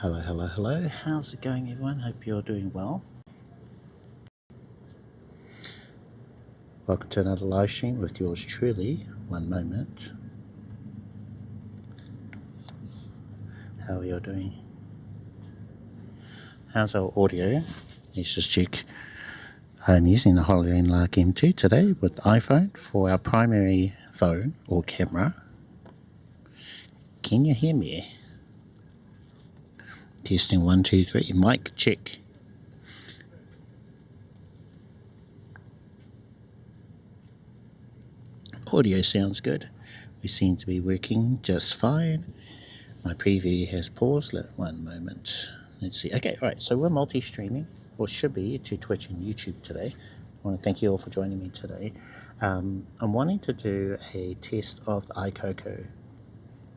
Hello. How's it going, everyone? Hope you're doing well. Welcome to another live stream with yours truly. One moment. How are you doing? How's our audio? Let's just check. I'm using the Holiday Lark M2 today with iPhone for our primary phone or camera. Can you hear me? Testing 1, 2, 3. Mic check. Audio sounds good. We seem to be working just fine. My preview has paused. One moment. Let's see. Okay, all right. So we're multi-streaming, or should be, to Twitch and YouTube today. I want to thank you all for joining me today. I'm wanting to do a test of the Aicoco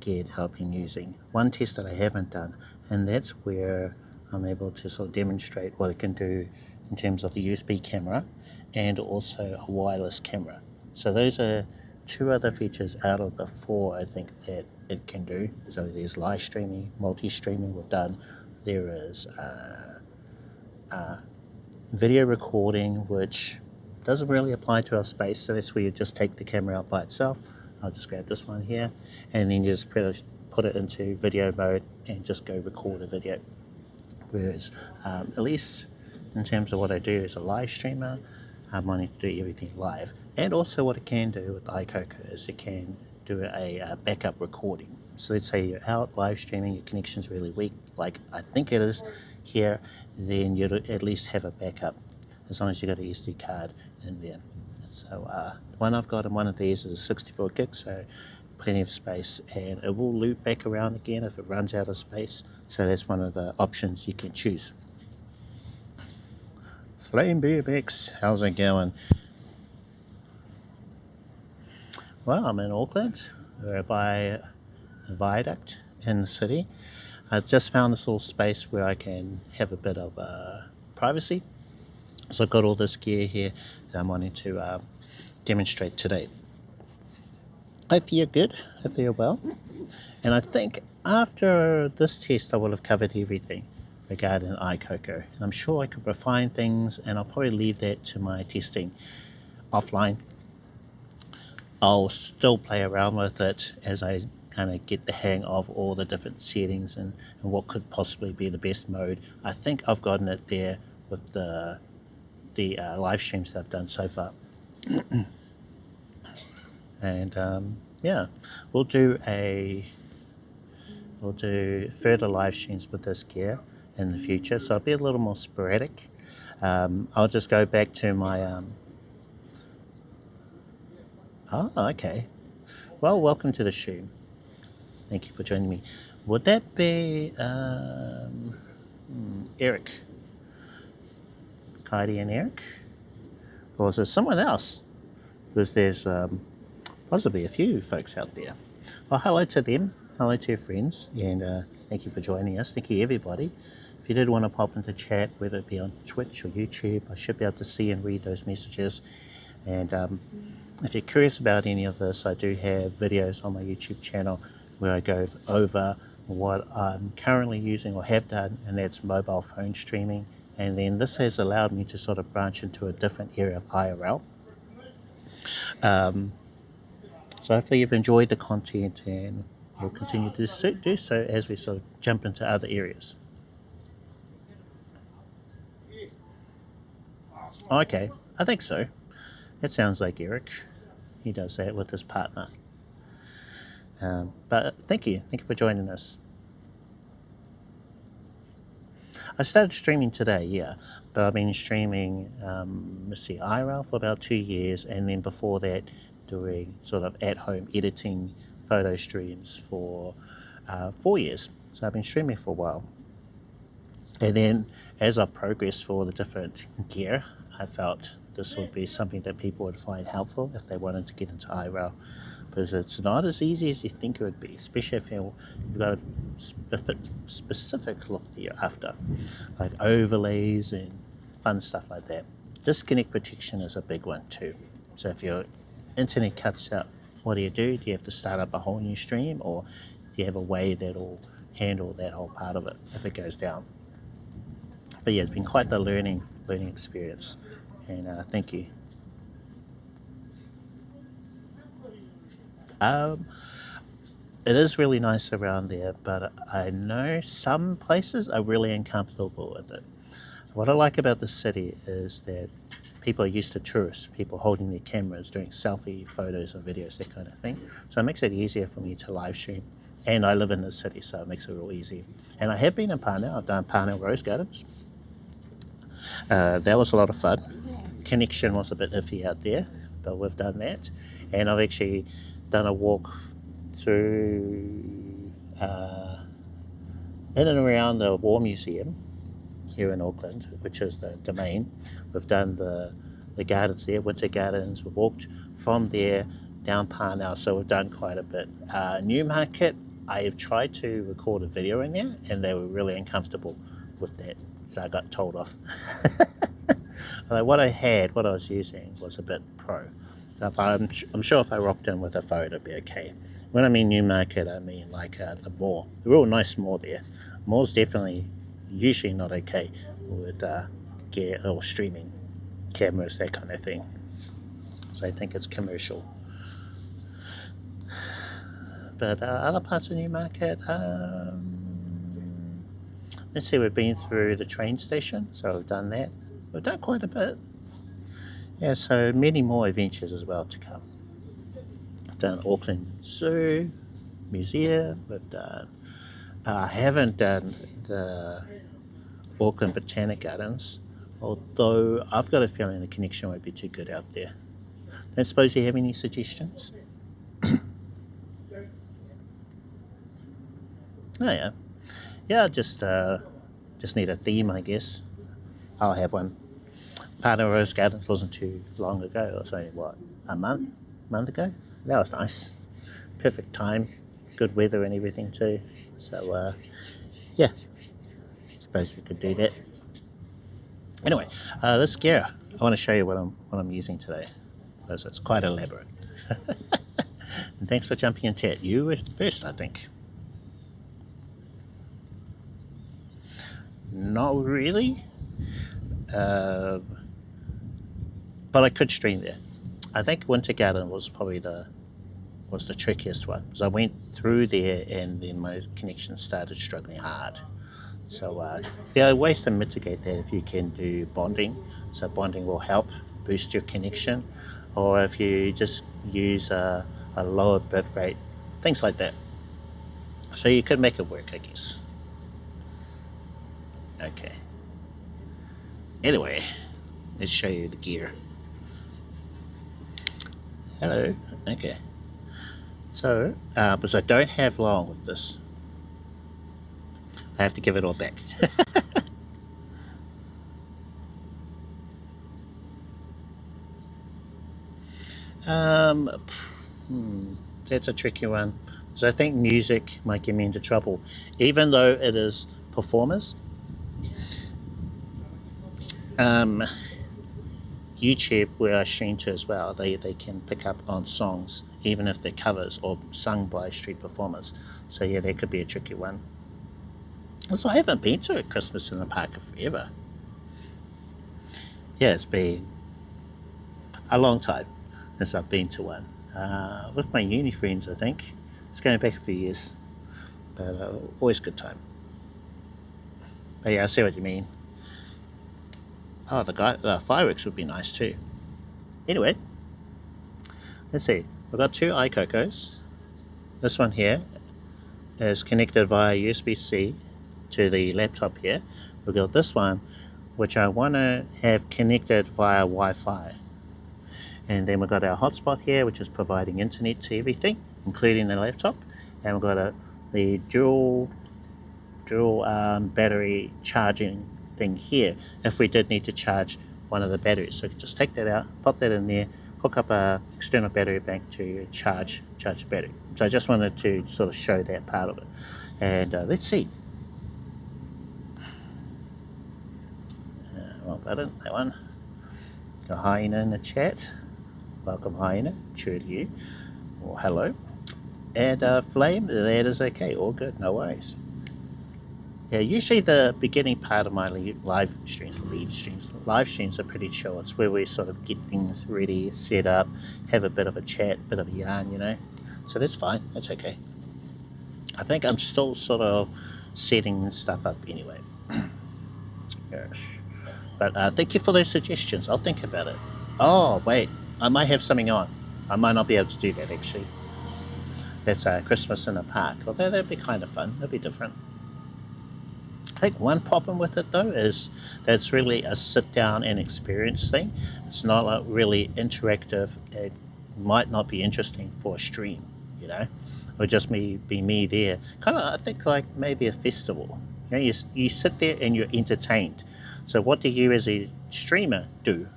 gear that I've been using. One test that I haven't done, and that's where I'm able to sort of demonstrate what it can do in terms of the USB camera and also a wireless camera. So those are two other features out of the 4 I think that it can do. So there's live streaming, multi-streaming we've done. There is video recording, which doesn't really apply to our space, so that's where you just take the camera out by itself. I'll just grab this one here, and then you just put it into video mode and just go record a video. Whereas, at least in terms of what I do as a live streamer, I'm wanting to do everything live. And also what it can do with Aicoco is it can do a backup recording. So let's say you're out live streaming, your connection's really weak, like I think it is here, then you'd at least have a backup as long as you got an SD card in there. So the one I've got in one of these is 64 gigs, so plenty of space, and it will loop back around again if it runs out of space. So that's one of the options you can choose. Flame BMX, how's it going? Well, I'm in Auckland. We're by a viaduct in the city. I've just found this little space where I can have a bit of privacy. So I've got all this gear here that I'm wanting to demonstrate today. Hopefully you're good, hopefully you're well. And I think after this test I will have covered everything regarding Aicoco. And I'm sure I could refine things, and I'll probably leave that to my testing offline. I'll still play around with it as I kind of get the hang of all the different settings and what could possibly be the best mode. I think I've gotten it there with the live streams that I've done so far. And yeah, we'll do further live streams with this gear in the future, so it'll be a little more sporadic. I'll just go back to my oh, okay. Well, welcome to the stream. Thank you for joining me. Would that be Eric? Heidi and Eric? Or is it someone else? Because there's possibly a few folks out there. Well, hello to them. Hello to your friends. And thank you for joining us. Thank you, everybody. If you did want to pop into chat, whether it be on Twitch or YouTube, I should be able to see and read those messages. And if you're curious about any of this, I do have videos on my YouTube channel where I go over what I'm currently using or have done, and that's mobile phone streaming. And then this has allowed me to sort of branch into a different area of IRL. So hopefully you've enjoyed the content, and we'll continue to do so as we sort of jump into other areas. Okay, I think so. That sounds like Eric. He does that with his partner. But thank you for joining us. I started streaming today, yeah, but I've been streaming, IRL for about 2 years, and then before that doing sort of at-home editing photo streams for 4 years. So I've been streaming for a while. And then as I progressed for the different gear, I felt this would be something that people would find helpful if they wanted to get into IRL, because it's not as easy as you think it would be, especially if you've got a specific look that you're after, like overlays and fun stuff like that. Disconnect protection is a big one too. So if your internet cuts out, what do? Do you have to start up a whole new stream, or do you have a way that'll handle that whole part of it if it goes down. But yeah, it's been quite the learning experience, and thank you. It is really nice around there, but I know some places are really uncomfortable with it. What I like about the city is that people are used to tourists, people holding their cameras, doing selfie photos and videos, that kind of thing. So it makes it easier for me to live stream. And I live in the city, so it makes it real easy. And I have been in Parnell. I've done Parnell Rose Gardens. That was a lot of fun. Connection was a bit iffy out there, but we've done that. And I've actually done a walk through in and around the War Museum here in Auckland, which is the Domain. We've done the gardens there, Winter Gardens. We've walked from there down Parnell, so we've done quite a bit. Newmarket, I have tried to record a video in there, and they were really uncomfortable with that, so I got told off. Although what I was using was a bit pro. So I'm sure if I rocked in with a phone, it'd be okay. When I mean Newmarket, I mean like the mall. A real nice mall there. Mall's definitely usually not okay with gear or streaming cameras, that kind of thing. So I think it's commercial. But other parts of Newmarket, let's see, we've been through the train station, so we've done that. We've done quite a bit. Yeah, so many more adventures as well to come. I've done Auckland Zoo, Museum, we've done, I haven't done the Auckland Botanic Gardens, although I've got a feeling the connection won't be too good out there. Don't suppose you have any suggestions? Oh yeah. Yeah, just need a theme, I guess. I'll have one. Parnell Rose Gardens wasn't too long ago. It was only, what, a month ago? That was nice. Perfect time. Good weather and everything too. So, yeah. Suppose we could do that. Anyway, this gear, I want to show you what I'm using today, because it's quite elaborate. And thanks for jumping in chat. You were first, I think. Not really, but I could stream there. I think Winter Garden was probably the trickiest one, because I went through there and then my connection started struggling hard. So there are ways to mitigate that if you can do bonding. So bonding will help boost your connection, or if you just use a lower bit rate, things like that. So you could make it work, I guess. Okay. Anyway, let's show you the gear. Hello. Okay. So, because I don't have long with this, I have to give it all back. That's a tricky one, because I think music might get me into trouble, even though it is performers. YouTube, where I stream to as well, they can pick up on songs, even if they're covers or sung by street performers. So yeah, that could be a tricky one. Also, I haven't been to a Christmas in the Park forever. Yeah, it's been a long time since I've been to one. With my uni friends, I think. It's going back a few years, but always good time. But yeah, I see what you mean. Oh, the fireworks would be nice too. Anyway, let's see. We've got two Aicocos. This one here is connected via USB-C to the laptop here. We've got this one, which I want to have connected via Wi-Fi. And then we've got our hotspot here, which is providing internet to everything, including the laptop. And we've got the dual battery charging thing here if we did need to charge one of the batteries. So you can just take that out, pop that in there, hook up a external battery bank to charge the battery. So I just wanted to sort of show that part of it. And let's see. Wrong button, that one. Got Hyena in the chat. Welcome, Hyena. Cheer to you. Or hello. And Flame, that is okay. All good, no worries. Yeah, usually the beginning part of my live streams are pretty chill. It's where we sort of get things ready, set up, have a bit of a chat, bit of a yarn, you know. So that's fine, that's okay. I think I'm still sort of setting stuff up anyway. Yes. But thank you for those suggestions. I'll think about it. Oh, wait, I might have something on. I might not be able to do that actually. That's Christmas in a park. Although that'd be kind of fun, that'd be different. I think one problem with it though is that it's really a sit down and experience thing. It's not like really interactive. It might not be interesting for a stream, you know, or just be me there. Kind of, I think like maybe a festival. You know, you sit there and you're entertained. So what do you as a streamer do?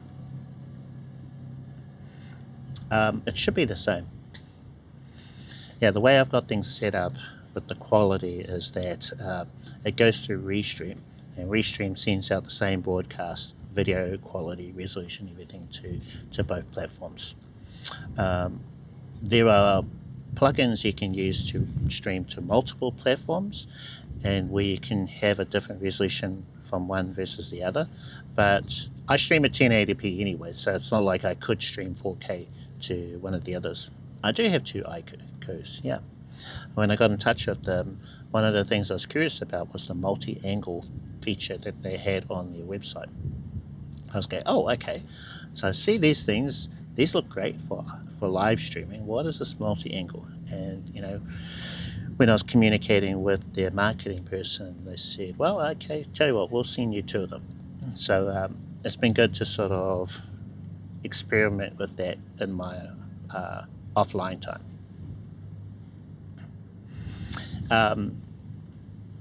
It should be the same. Yeah, the way I've got things set up with the quality is that it goes through Restream, and Restream sends out the same broadcast, video quality, resolution, everything to both platforms. There are plugins you can use to stream to multiple platforms, and where you can have a different resolution from one versus the other, but I stream at 1080p anyway, so it's not like I could stream 4K to one of the others. I do have two Aicocos, yeah. When I got in touch with them, one of the things I was curious about was the multi-angle feature that they had on their website. I was going, oh, okay. So I see these things, these look great for live streaming. What is this multi-angle? And, you know, when I was communicating with their marketing person, they said, well, okay, tell you what, we'll send you two of them. So it's been good to sort of experiment with that in my offline time.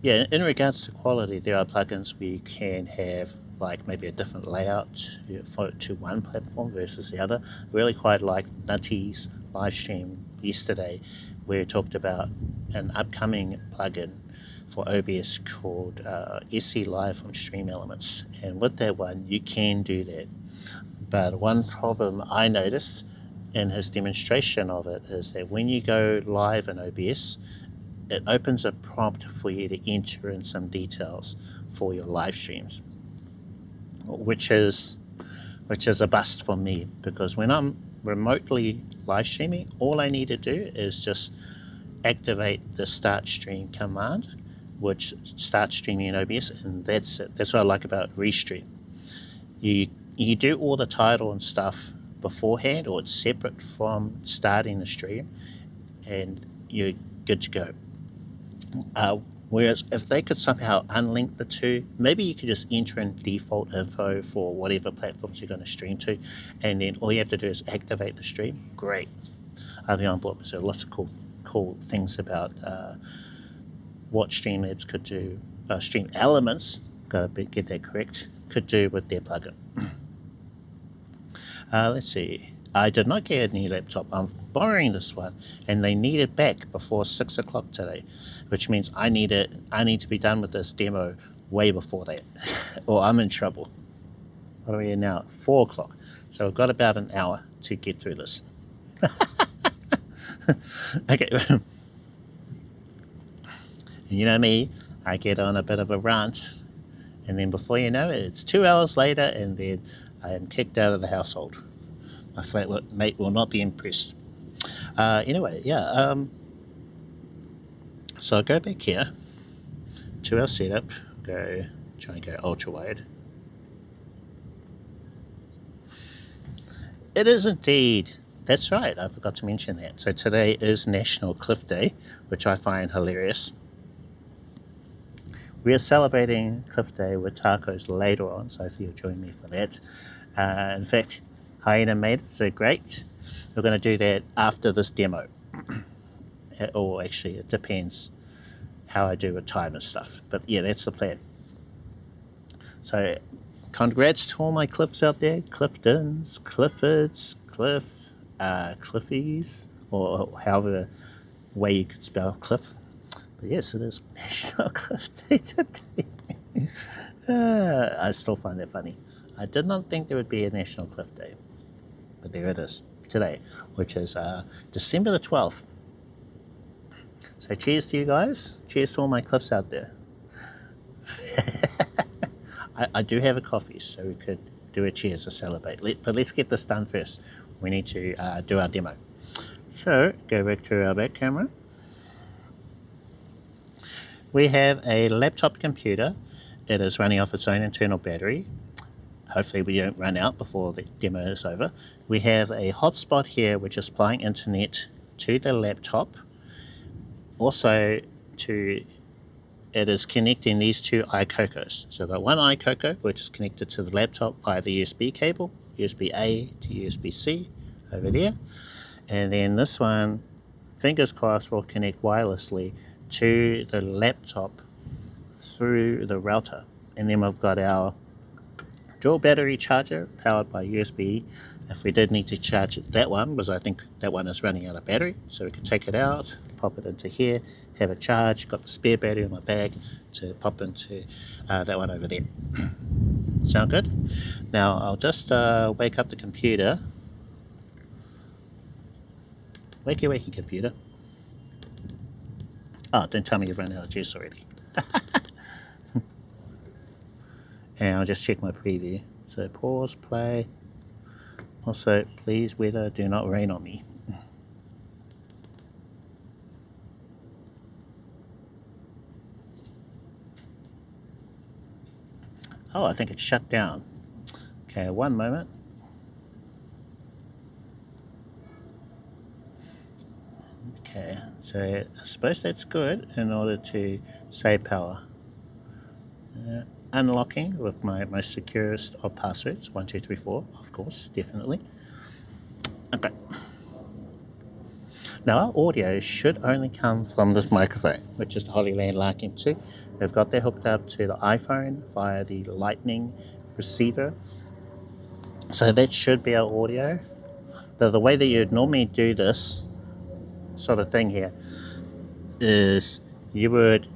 Yeah, in regards to quality, there are plugins where you can have like maybe a different layout to one platform versus the other. Really quite like Nutty's live stream yesterday, where it talked about an upcoming plugin for OBS called SC Live from Stream Elements, and with that one you can do that. But one problem I noticed in his demonstration of it is that when you go live in OBS, it opens a prompt for you to enter in some details for your live streams, which is a bust for me, because when I'm remotely live streaming, all I need to do is just activate the start stream command, which starts streaming in OBS, and that's it. That's what I like about Restream. You do all the title and stuff beforehand, or it's separate from starting the stream, and you're good to go. Whereas if they could somehow unlink the two, maybe you could just enter in default info for whatever platforms you're going to stream to, and then all you have to do is activate the stream. Great. I'll be on board. So lots of cool things about what Streamlabs could do, Stream Elements, gotta get that correct, could do with their plugin. Let's see. I did not get a new laptop. I'm borrowing this one, and they need it back before 6 o'clock today, which means I need to be done with this demo way before that, or I'm in trouble. What are we in now? 4 o'clock. So I've got about an hour to get through this. Okay. You know me, I get on a bit of a rant, and then before you know it, it's 2 hours later, and then I am kicked out of the household. My flatmate will not be impressed. Anyway, yeah. So I'll go back here to our setup. Try and go ultra wide. It is indeed. That's right. I forgot to mention that. So today is National Cliff Day, which I find hilarious. We are celebrating Cliff Day with tacos later on, so hopefully you'll join me for that. In fact, Hyena made it, so great. We're going to do that after this demo. Or actually, it depends how I do with time and stuff. But yeah, that's the plan. So, congrats to all my Cliffs out there. Cliftons, Cliffords, Cliffies, or however way you could spell Cliff. But yes, it is National Cliff Day today. I still find that funny. I did not think there would be a National Cliff Day, but there it is today, which is December the 12th. So cheers to you guys. Cheers to all my cliffs out there. I do have a coffee, so we could do a cheers to celebrate. But let's get this done first. We need to do our demo. So go back to our back camera. We have a laptop computer. It is running off its own internal battery. Hopefully we don't run out before the demo is over. We have a hotspot here which is applying internet to the laptop. Also it is connecting these two Aicocos. So the one Aicoco which is connected to the laptop via the USB cable, USB A to USB C over there. And then this one, fingers crossed, will connect wirelessly to the laptop through the router. And then we've got our dual battery charger powered by USB. If we did need to charge that one, because I think that one is running out of battery, so we can take it out, pop it into here, have a charge. Got the spare battery in my bag to pop into that one over there. Sound good? Now I'll just wake up the computer. Wakey wakey computer. Oh, don't tell me you've run out of juice already. And I'll just check my preview. So pause, play. Also, please weather, do not rain on me. Oh, I think it's shut down. Okay, one moment. Okay, so I suppose that's good in order to save power. Unlocking with my most securest of passwords, 1234, of course, definitely. Okay. Now our audio should only come from this microphone, which is the Holyland Larkin 2. We've got that hooked up to the iPhone via the Lightning receiver. So that should be our audio. The way that you'd normally do this sort of thing here is you would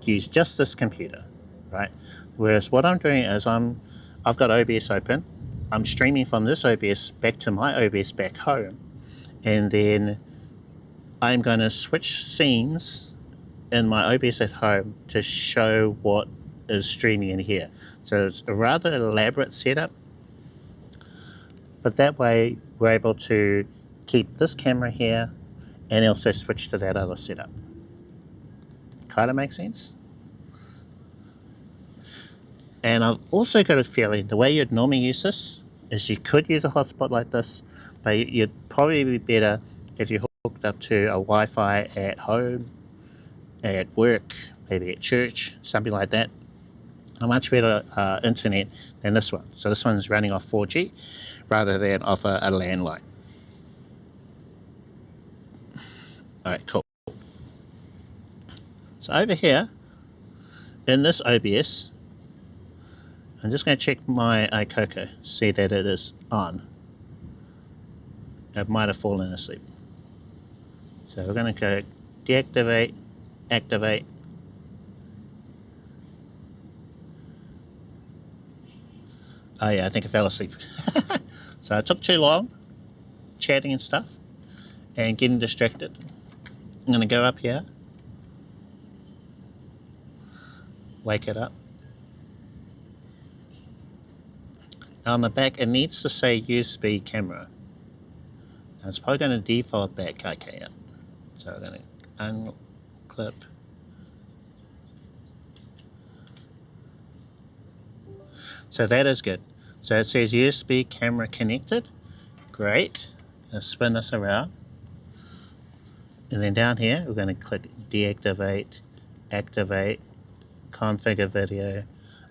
use just this computer, right? Whereas what I'm doing is I've got OBS open. I'm streaming from this OBS back to my OBS back home, and then I'm going to switch scenes in my OBS at home to show what is streaming in here. So it's a rather elaborate setup, but that way we're able to keep this camera here and also switch to that other setup. Kind of makes sense? And I've also got a feeling the way you'd normally use this is you could use a hotspot like this, but you'd probably be better if you hooked up to a Wi-Fi at home, at work, maybe at church, something like that. A much better internet than this one. So this one's running off 4G rather than off a landline. Alright, cool. So over here, in this OBS, I'm just going to check my Aicoco, see that it is on. It might have fallen asleep. So we're going to go deactivate, activate. Oh yeah, I think I fell asleep. So it took too long, chatting and stuff, and getting distracted. I'm going to go up here, wake it up. On the back, it needs to say USB camera. Now it's probably going to default back. Okay, yeah. So we're going to unclip. So that is good. So it says USB camera connected. Great. Let's spin this around. And then down here, we're going to click deactivate, activate, configure video.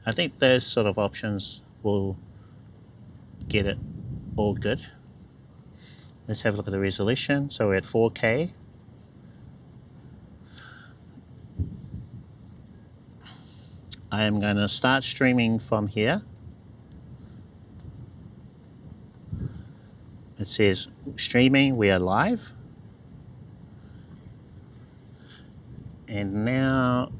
I think those sort of options will get it all good. Let's have a look at the resolution. So we're at 4K. I am going to start streaming from here. It says streaming, we are live. And now,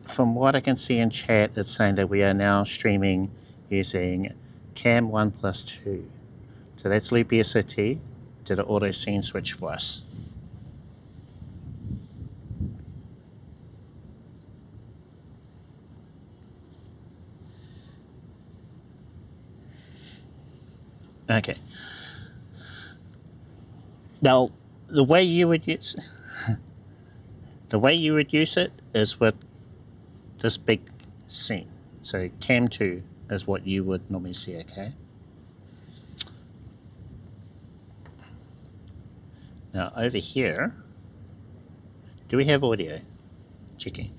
from what I can see in chat, it's saying that we are now streaming using Cam 1+2. So that's Loop SOT to the auto scene switch for us. Okay. Now, the way you would use it is with this big scene. So cam 2 is what you would normally see, okay? Now over here, do we have audio? Checking.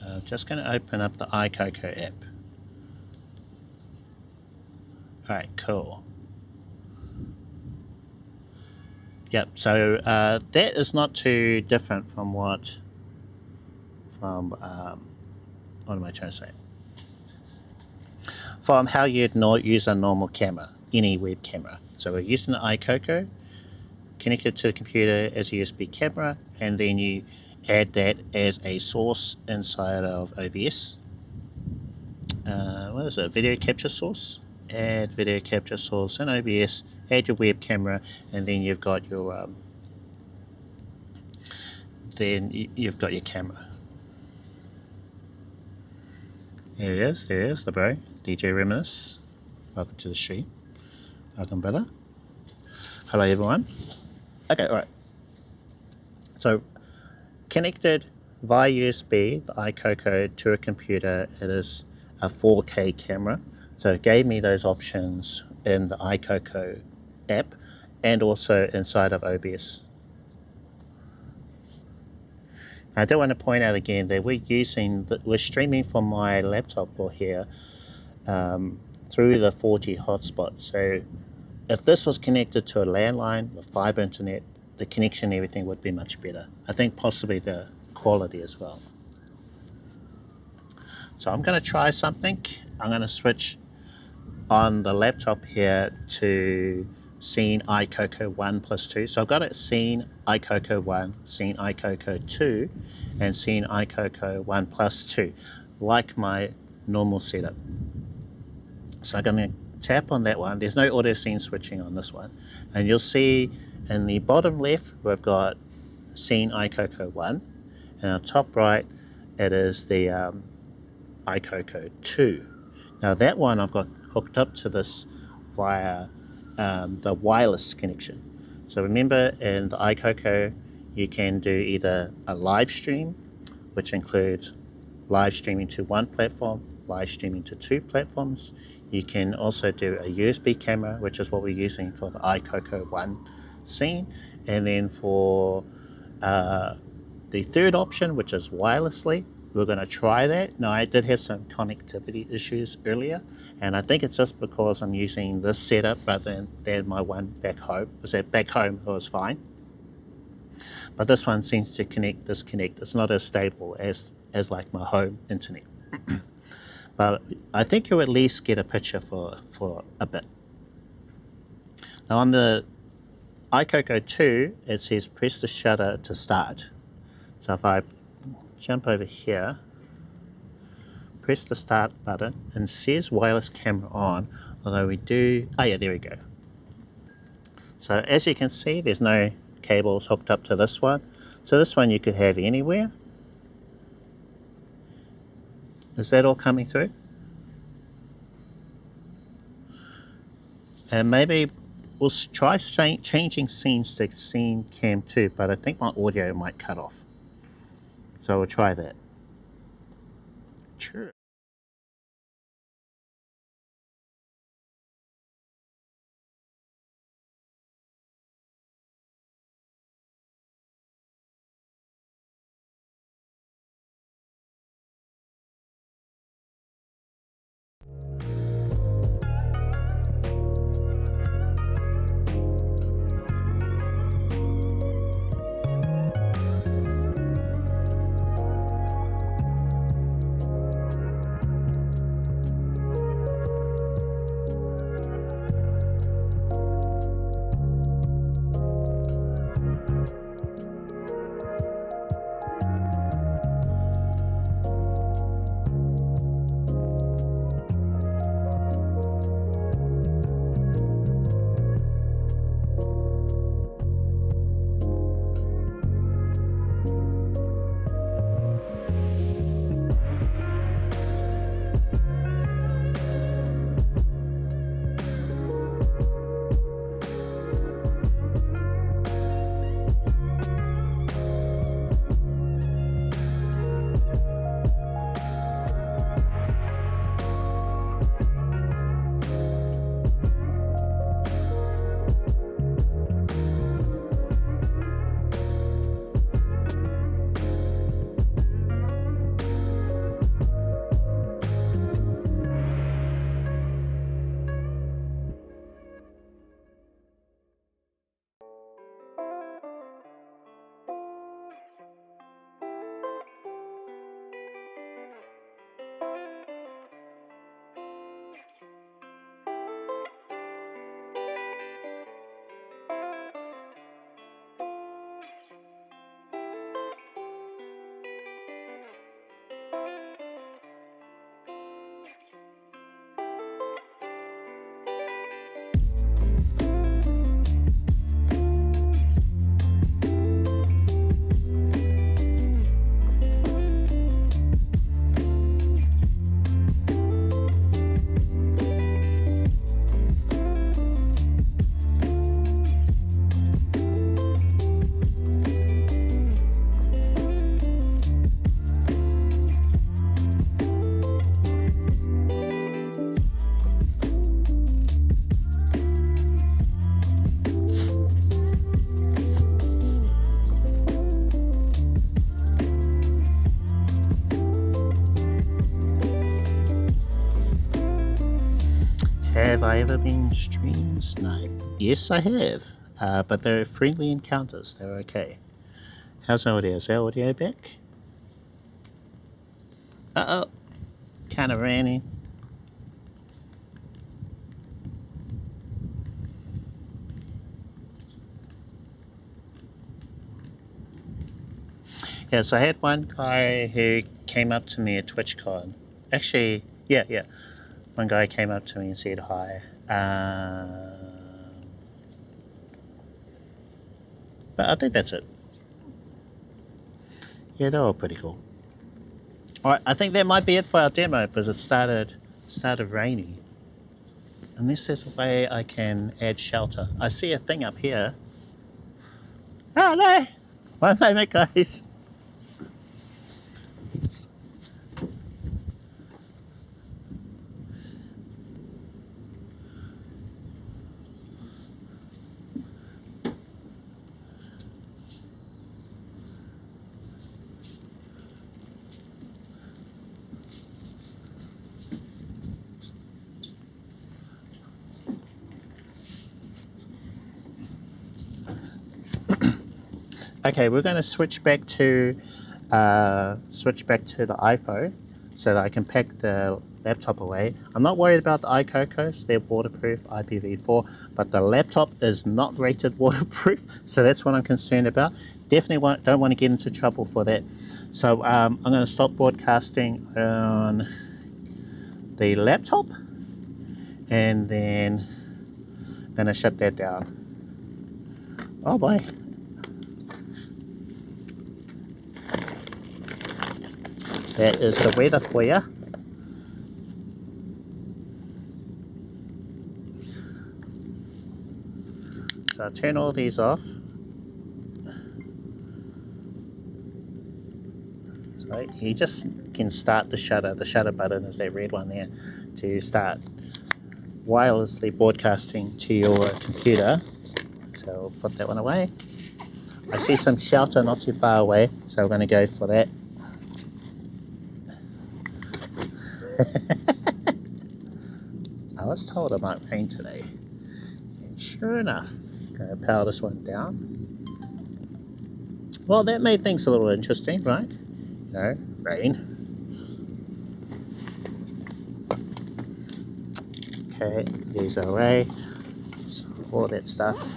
I'm just going to open up the Aicoco app. Alright, cool. Yep, so that is not too different from what am I trying to say? From how you'd use a normal camera, any web camera. So we're using the Aicoco, connected to the computer as a USB camera, and then you add that as a source inside of OBS. What is it? Video capture source. Add video capture source in OBS. Add your web camera, and then you've got your camera. There it is. There it is, the bro, DJ Reminisce. Welcome to the stream. Welcome, brother. Hello, everyone. Okay, all right. So, connected via USB, the Aicoco, to a computer, it is a 4K camera. So it gave me those options in the Aicoco app and also inside of OBS. I do want to point out again that we're streaming from my laptop or here through the 4G hotspot. So if this was connected to a landline with fiber internet, the connection and everything would be much better. I think possibly the quality as well. So I'm going to try something. I'm going to switch on the laptop here to scene Aicoco 1 plus 2. So I've got it scene Aicoco 1, scene Aicoco 2, and scene Aicoco 1 plus 2, like my normal setup. So I'm going to tap on that one. There's no auto scene switching on this one. And you'll see in the bottom left, we've got scene Aicoco 1, and on top right, it is the Aicoco 2. Now that one I've got hooked up to this via the wireless connection. So remember, in the Aicoco, you can do either a live stream, which includes live streaming to one platform, live streaming to 2 platforms. You can also do a USB camera, which is what we're using for the Aicoco 1 scene. And then for the third option, which is wirelessly, we're going to try that. Now, I did have some connectivity issues earlier, and I think it's just because I'm using this setup rather than my one back home. Because that back home was fine, but this one seems to disconnect. It's not as stable as like my home internet. But I think you'll at least get a picture for a bit. Now on the Aicoco 2, it says press the shutter to start. So if I jump over here, press the start button, and it says wireless camera on, although we do, oh yeah, there we go. So as you can see, there's no cables hooked up to this one. So this one you could have anywhere. Is that all coming through? And maybe we'll try changing scenes to scene cam 2, but I think my audio might cut off. So we'll try that. Sure. Have I ever been stream sniped? Yes, I have. But they're friendly encounters. They're okay. How's the audio? Is our audio back? Uh-oh. Kind of raining. Yeah, so I had one guy who came up to me at TwitchCon. Actually, yeah. One guy came up to me and said hi. But I think that's it. Yeah, they're all pretty cool. Alright, I think that might be it for our demo because it started raining. Unless there's a way I can add shelter. I see a thing up here. Oh no! One moment, guys. Okay, we're going to switch back to the iPhone so that I can pack the laptop away. I'm not worried about the Aicocos, they're waterproof, IPv4, but the laptop is not rated waterproof, so that's what I'm concerned about. Definitely don't want to get into trouble for that. So I'm going to stop broadcasting on the laptop and then I'm going to shut that down. Oh boy. That is the weather for you. So I'll turn all these off. So you just can start the shutter. The shutter button is that red one there to start wirelessly broadcasting to your computer. So we'll put that one away. I see some shelter not too far away, so we're going to go for that. I was told it might rain today, and sure enough, I'm going to power this one down. Well, that made things a little interesting, right? You know, rain. Okay, these are away. So all that stuff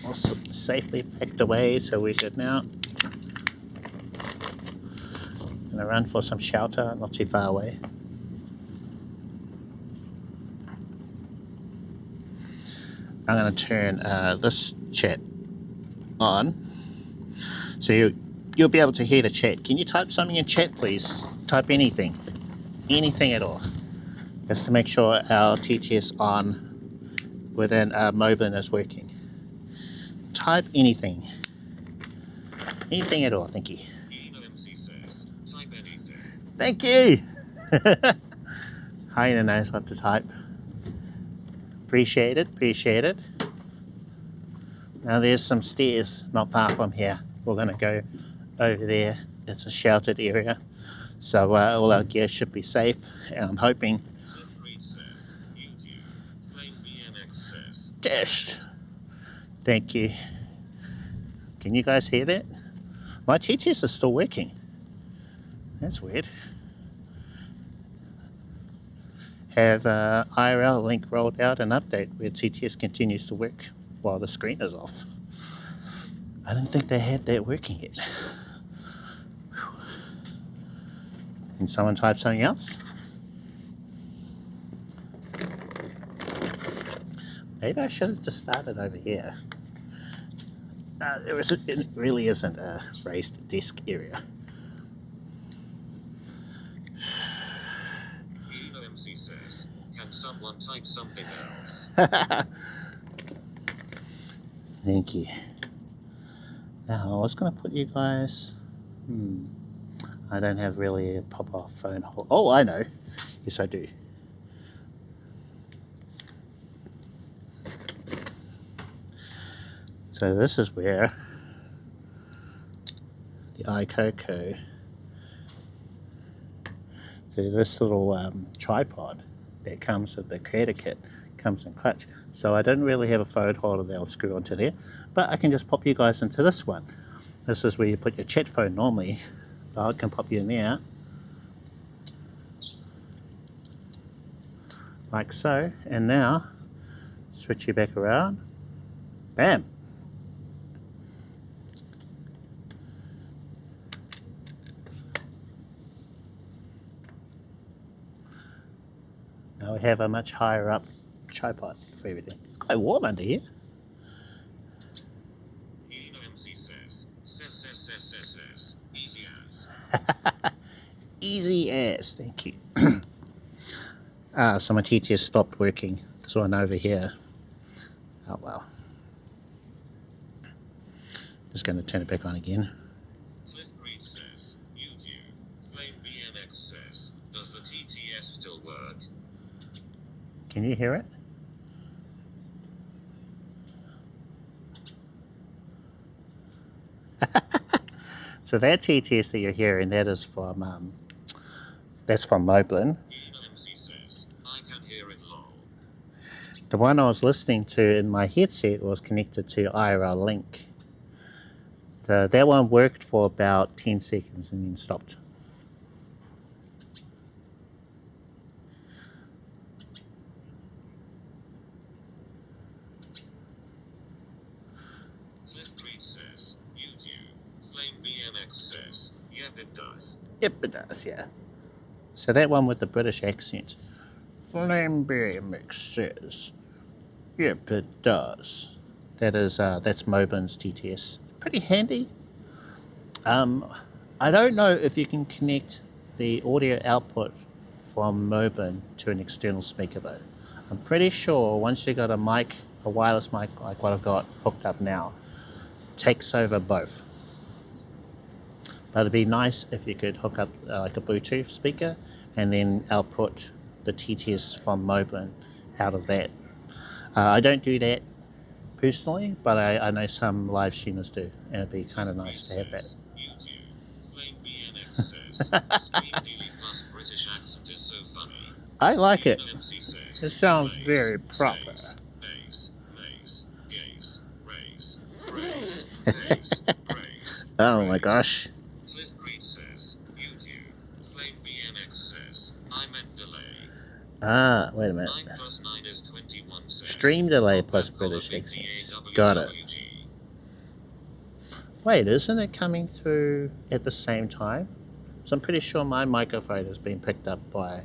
all safely packed away, so we're good now. I'm going to run for some shelter, not too far away. I'm going to turn this chat on, so you'll be able to hear the chat. Can you type something in chat, please? Type anything at all, just to make sure our TTS on within Moblin is working. Type anything at all. Thank you. Thank you. Hyena knows what to type. Appreciate it. Now there's some stairs not far from here. We're going to go over there. It's a sheltered area, so all our gear should be safe, and I'm hoping. Dashed. Thank you. Can you guys hear that? My TTS is still working. That's weird. Have IRL Link rolled out an update where TTS continues to work while the screen is off? I didn't think they had that working yet. Can someone type something else? Maybe I should have just started over here. It really isn't a raised desk area. Says, can someone type something else? Thank you. Now I was going to put you guys. I don't have really a pop-off phone hole. Oh, I know. Yes, I do. So this is where the Aicoco. So this little tripod that comes with the creator kit comes in clutch. So I don't really have a phone holder that I'll screw onto there, but I can just pop you guys into this one. This is where you put your chat phone normally, but I can pop you in there like so, and now switch you back around, bam. Now we have a much higher up tripod for everything. It's quite warm under here. Easy as. Easy as, thank you. So my TTS stopped working. This one over here. Oh well. Just going to turn it back on again. Cliff Reed says, YouTube. Flame BMX says, does the TTS still work? Can you hear it? So that TTS that you're hearing, that is from that's from Moblin. Says, I can hear it lol. The one I was listening to in my headset was connected to IRL Link. That one worked for about 10 seconds and then stopped. Cliff Reed says, YouTube. Flame BMX says, yep it does. Yep, it does, yeah. So that one with the British accent. Flame BMX says, yep, it does. That is, that's Moblin's TTS. Pretty handy. I don't know if you can connect the audio output from Moblin to an external speaker though. I'm pretty sure once you got a mic, a wireless mic like what I've got hooked up now, takes over both. But it'd be nice if you could hook up like a Bluetooth speaker and then output the TTS from Moblin out of that. I don't do that personally, but I know some live streamers do, and it'd be kind of nice to have that. YouTube. Flame BMX says, Stream Daily plus British accent is so funny. I like it. Says, It sounds raise, very proper. Bass, maze, gaze, raise, phrase, raise, praise. Oh my gosh. Cliff Reed says, YouTube. Flame BMX says, I meant delay. Ah, wait a minute. 9 plus 9 is 21 says, Stream delay plus British accent. Got it. Wait, isn't it coming through at the same time? So I'm pretty sure my microphone has been picked up by...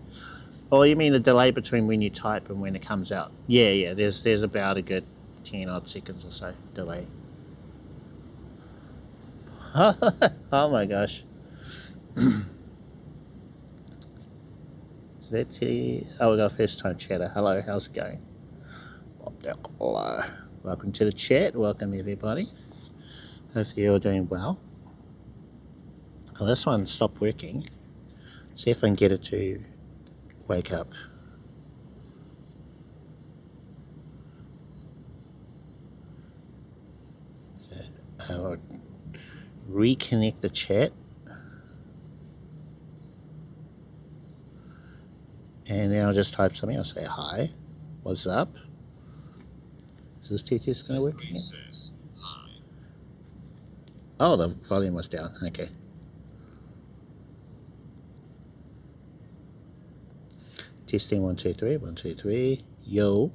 Oh, you mean the delay between when you type and when it comes out? Yeah, there's about a good 10 odd seconds or so delay. Oh my gosh. So that's it. Oh, we got a first time chatter. Hello, how's it going? Welcome to the chat. Welcome everybody. Hopefully you're doing well. Well, this one stopped working. See if I can get it to wake up. So I'll reconnect the chat. And then I'll just type something. I'll say hi. What's up? Is this TTS going to work again? Oh, the volume was down. Okay. Testing 1 2 3 1 2 3. Yo.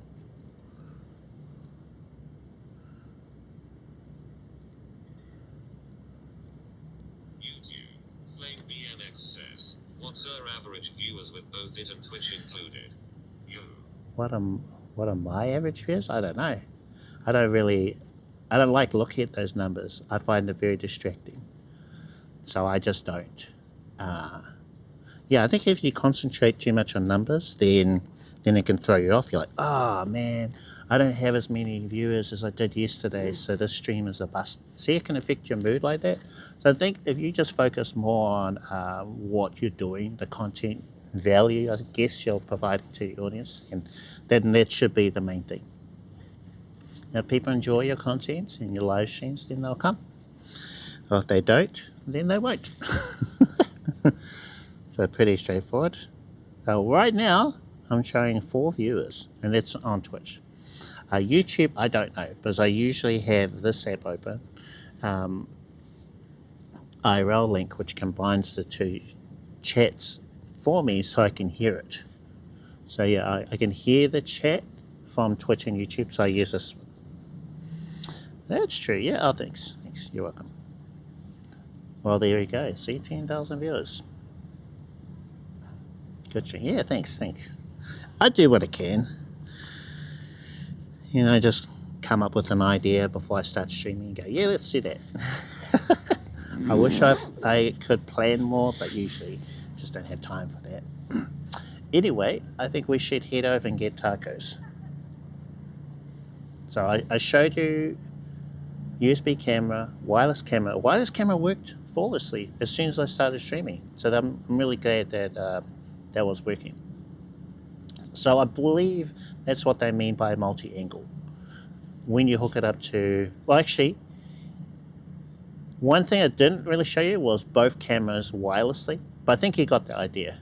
YouTube. Flame BMX says, what's our average viewers with both it and Twitch included? Yo. What are my average viewers? I don't know. I don't like looking at those numbers. I find it very distracting. So I just don't. Yeah, I think if you concentrate too much on numbers, then it can throw you off. You're like, oh man, I don't have as many viewers as I did yesterday, so this stream is a bust. See, it can affect your mood like that. So I think if you just focus more on what you're doing, the content value, I guess you're providing to the audience, and then that should be the main thing. Now, if people enjoy your content and your live streams, then they'll come. Or if they don't, then they won't. So pretty straightforward. Right now, I'm showing 4 viewers, and that's on Twitch. YouTube, I don't know, because I usually have this app open, IRL Link, which combines the two chats for me so I can hear it. So yeah, I can hear the chat from Twitch and YouTube, so I use this. That's true, yeah, oh thanks, you're welcome. Well, there you go, see, 10,000 viewers. Good stream, yeah, thanks. I do what I can. You know, just come up with an idea before I start streaming and go, yeah, let's do that. I wish I could plan more, but usually just don't have time for that. Anyway, I think we should head over and get tacos. So I showed you USB camera, wireless camera. Wireless camera worked flawlessly as soon as I started streaming. So I'm really glad that that was working. So I believe that's what they mean by multi-angle. When you hook it up to, well actually, one thing I didn't really show you was both cameras wirelessly, but I think you got the idea,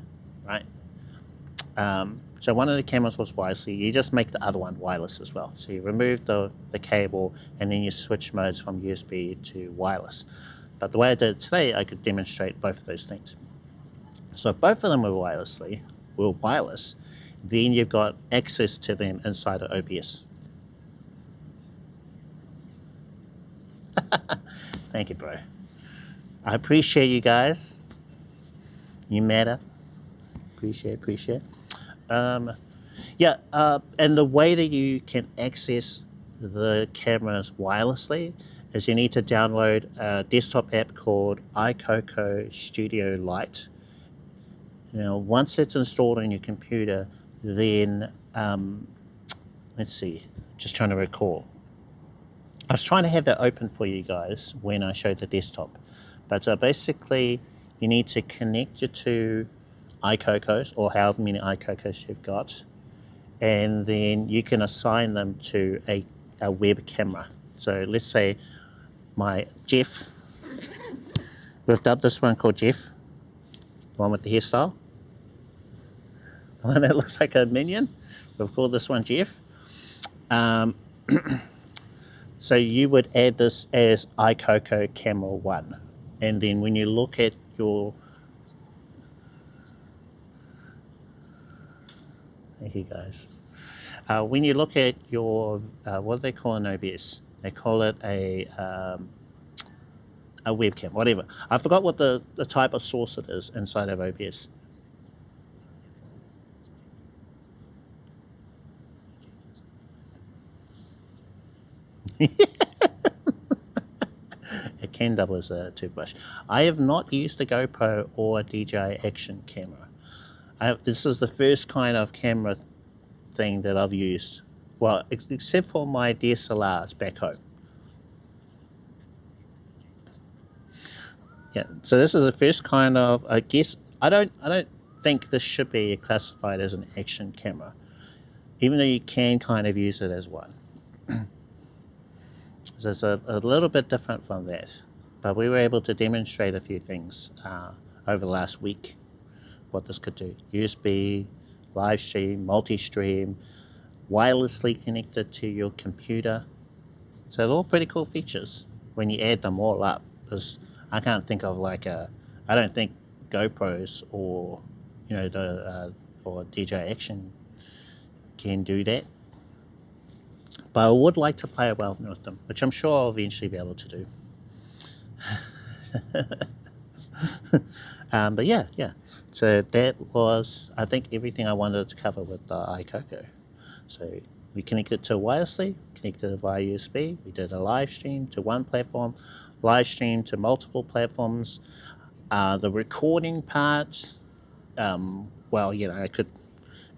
right? So one of the cameras was wirelessly, you just make the other one wireless as well. So you remove the cable and then you switch modes from USB to wireless. But the way I did it today, I could demonstrate both of those things. So if both of them were wireless, then you've got access to them inside of OBS. Thank you, bro. I appreciate you guys. You matter. Appreciate. Yeah, and the way that you can access the cameras wirelessly is you need to download a desktop app called Aicoco Studio Lite. Now, once it's installed on your computer, then, let's see, just trying to recall. I was trying to have that open for you guys when I showed the desktop. But basically, you need to connect your two Aicocos, or however many Aicocos you've got, and then you can assign them to a web camera. So let's say my Jeff, we've dubbed this one called Jeff, the one with the hairstyle. The one that looks like a minion. We've called this one Jeff. So you would add this as Aicoco Camera 1. And then when you look at your... Thank you guys. When you look at your... what do they call an OBS? They call it a webcam, whatever. I forgot what the type of source it is inside of OBS. It can double as a toothbrush. I have not used a GoPro or a DJI action camera. This is the first kind of camera thing that I've used. Well, except for my DSLRs back home. Yeah, so this is the first kind of, I guess, I don't think this should be classified as an action camera, even though you can kind of use it as one. So it's a little bit different from that, but we were able to demonstrate a few things over the last week, what this could do. USB, live stream, multi-stream, wirelessly connected to your computer. So they're all pretty cool features when you add them all up, because I can't think of like I don't think GoPros or, you know, or DJI Action can do that. But I would like to play around with them, which I'm sure I'll eventually be able to do. But yeah. So that was, I think, everything I wanted to cover with the Aicoco. So we connected to wirelessly, connected via USB. We did a live stream to one platform, live stream to multiple platforms. The recording part, well, you know, I could,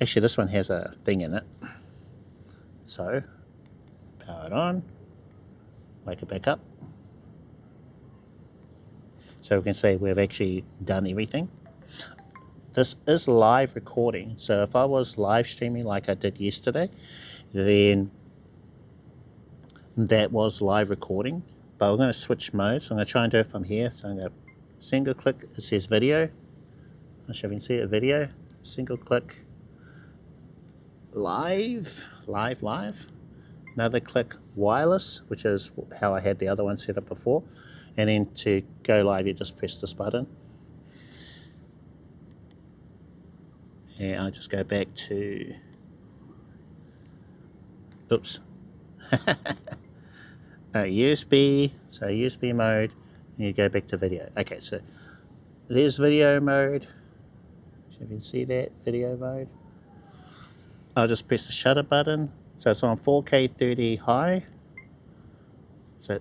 actually this one has a thing in it. So, power it on, wake it back up. So we can say we've actually done everything. This is live recording, so if I was live streaming like I did yesterday, then that was live recording. But we're going to switch modes. I'm going to try and do it from here. So I'm going to single click, it says video. I'm not sure if you can see it, video. Single click, live. Another click wireless, which is how I had the other one set up before. And then to go live, you just press this button. And I'll just go back to, oops. USB, so USB mode, and you go back to video. Okay, so there's video mode. So you can see that, video mode. I'll just press the shutter button. So it's on 4K 30 high. So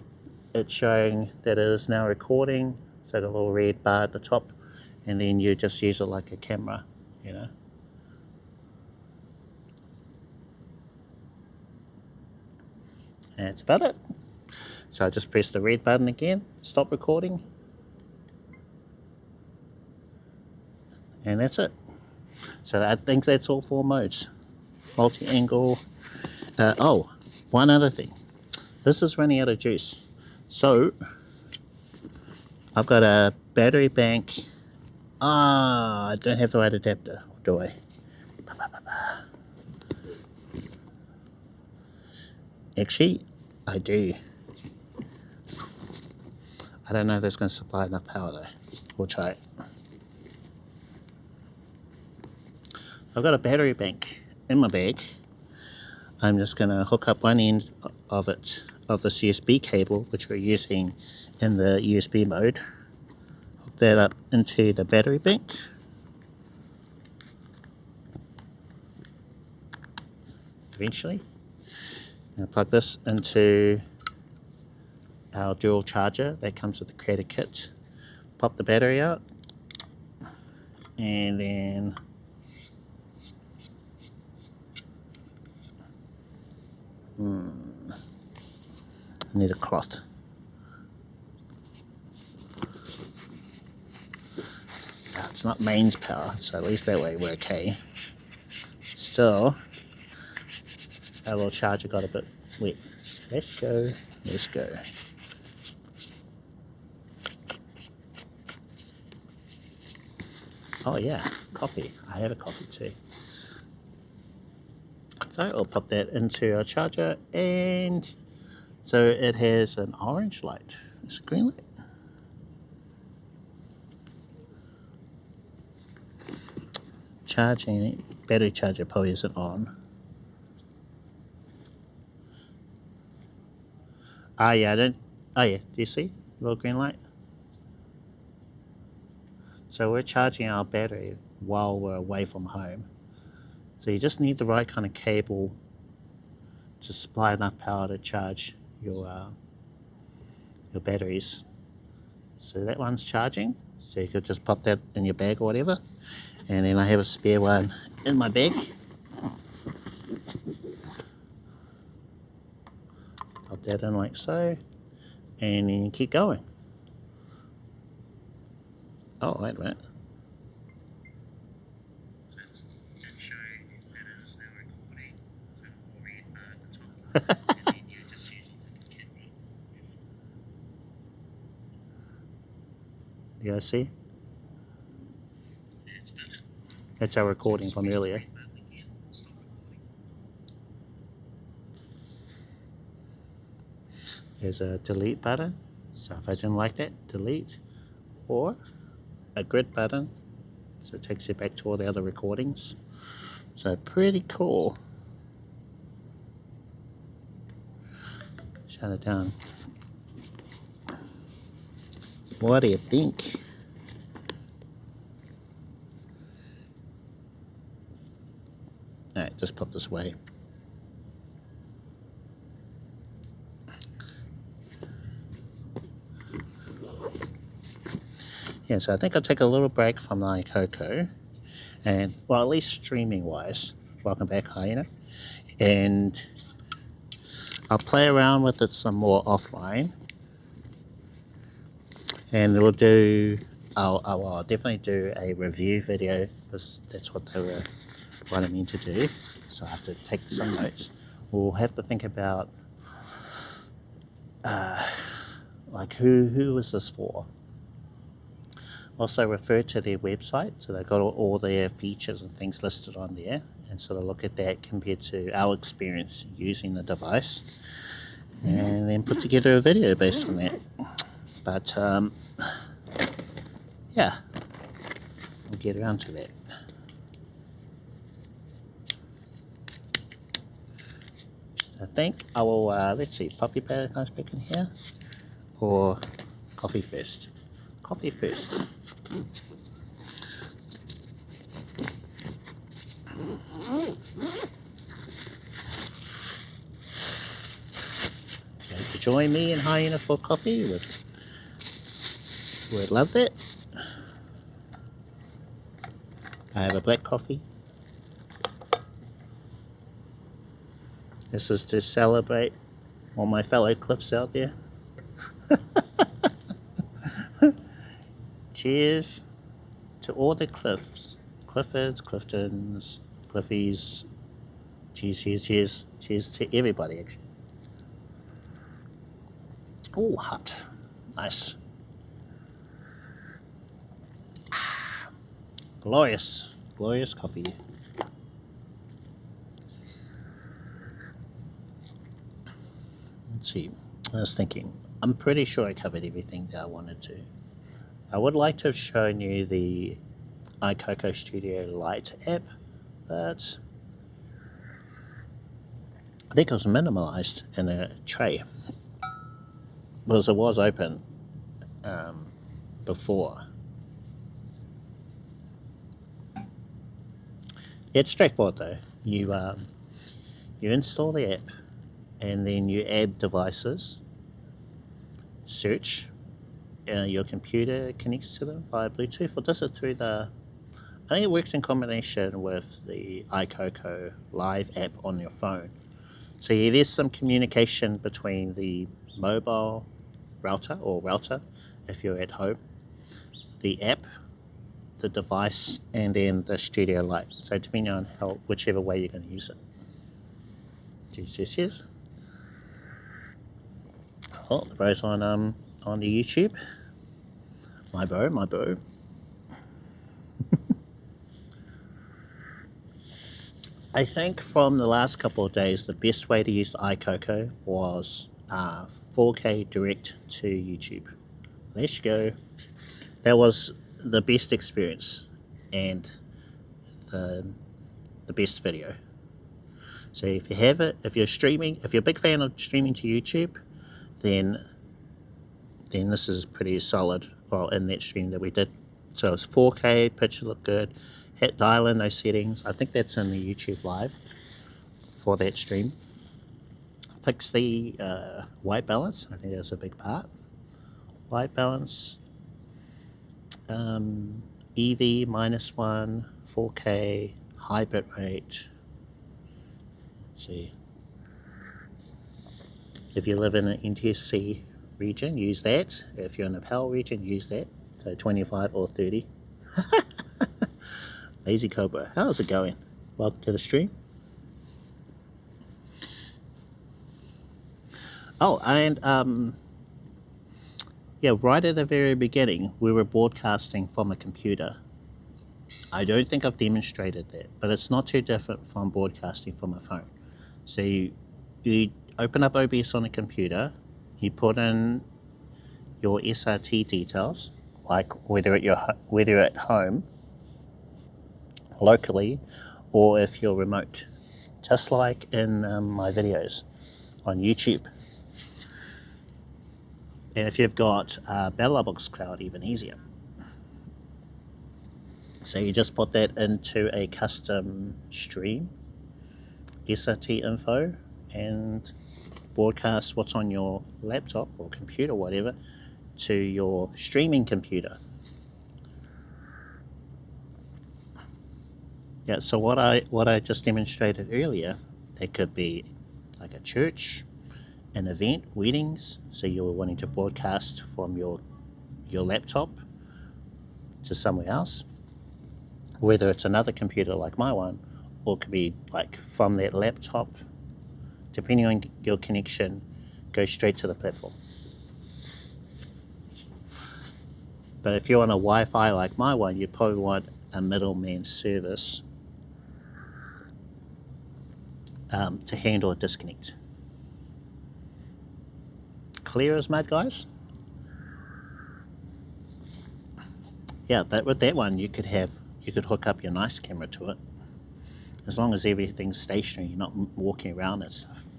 it's showing that it is now recording. So the little red bar at the top, and then you just use it like a camera, you know. And that's about it. So I just press the red button again, stop recording. And that's it. So I think that's all 4 modes. Multi-angle. Oh, one other thing. This is running out of juice. So I've got a battery bank. I don't have the right adapter, or do I? Actually, I do. I don't know if that's going to supply enough power though. We'll try it. I've got a battery bank in my bag. I'm just going to hook up one end of it, of this USB cable, which we're using in the USB mode. Hook that up into the battery bank. Eventually. Now plug this into our dual charger that comes with the creator kit. Pop the battery out, and then I need a cloth. It's not mains power, so at least that way we're okay. Still, our little charger got a bit wet. Let's go. Oh yeah, coffee. I have a coffee too. So I'll pop that into our charger, and so it has an orange light. It's a green light. Charging, battery charger probably isn't on. Yeah, do you see? Little green light? So we're charging our battery while we're away from home. So you just need the right kind of cable to supply enough power to charge your batteries. So that one's charging, so you could just pop that in your bag or whatever. And then I have a spare one in my bag. Pop that in like so, and then keep going. Oh, wait a minute. Do you see? That's our recording from earlier. There's a delete button, so if I didn't like that, delete, or a grid button, so it takes you back to all the other recordings. So pretty cool. Shut it down. What do you think? Alright, just pop this away. Yeah, so I think I'll take a little break from the Aicoco, and well, at least streaming wise. Welcome back, Hyena. And I'll play around with it some more offline, and we'll do. I'll definitely do a review video, because that's what they were wanting me to do. So I have to take some notes. We'll have to think about like who is this for. Also refer to their website, so they've got all their features and things listed on there, and sort of look at that compared to our experience using the device, and then put together a video based on that. But yeah, we'll get around to that. I think I will, let's see, puppy paradise back in here, or coffee first? Coffee first. So to join me in Hyena for coffee, would love that. I have a black coffee. This is to celebrate all my fellow Cliffs out there. Cheers to all the Cliffs. Cliffords, Cliftons, Cliffies. Cheers, cheers, cheers. Cheers to everybody, actually. Oh, hot. Nice. Glorious. Glorious coffee. Let's see. I was thinking, I'm pretty sure I covered everything that I wanted to. I would like to have shown you the Aicoco Studio Lite app, but I think it was minimalized in a tray because it was open before. It's straightforward though. You install the app, and then you add devices, search, your computer connects to them via Bluetooth, or does it through the, I think it works in combination with the Aicoco Live app on your phone. So yeah, there's some communication between the mobile router if you're at home, the app, the device, and then the Studio Lite. So depending on whichever way you're going to use it. Cheers. Oh, the bro's on the YouTube. My bro. I think from the last couple of days, the best way to use the Aicoco was 4K direct to YouTube. There you go. That was the best experience and the best video. So if you have it, if you're streaming, if you're a big fan of streaming to YouTube, then this is pretty solid. Well, in that stream that we did, so it's 4K, picture looked good. Hit dial in those settings. I think that's in the YouTube Live for that stream. Fix the white balance. I think that's a big part. White balance. EV -1, 4K, high bit rate. Let's see. If you live in an NTSC region, use that. If you're in the PAL region, use that. So 25 or 30. Lazy Cobra, how's it going? Welcome to the stream. Oh, and yeah, right at the very beginning, we were broadcasting from a computer. I don't think I've demonstrated that, but it's not too different from broadcasting from a phone. So you open up OBS on a computer, you put in your SRT details, like whether you're at home, locally, or if you're remote, just like in my videos on YouTube. And if you've got BattleBox Cloud, even easier. So you just put that into a custom stream, SRT info, and broadcast what's on your laptop or computer, whatever, to your streaming computer. Yeah, so what I just demonstrated earlier, it could be like a church, an event, weddings, so you're wanting to broadcast from your laptop to somewhere else, whether it's another computer like my one, or it could be like from that laptop, depending on your connection, go straight to the platform. But if you're on a Wi-Fi like my one, you probably want a middleman service to handle a disconnect. Clear as mud, guys. Yeah, but with that one you could hook up your nice camera to it, as long as everything's stationary, you're not walking around and stuff.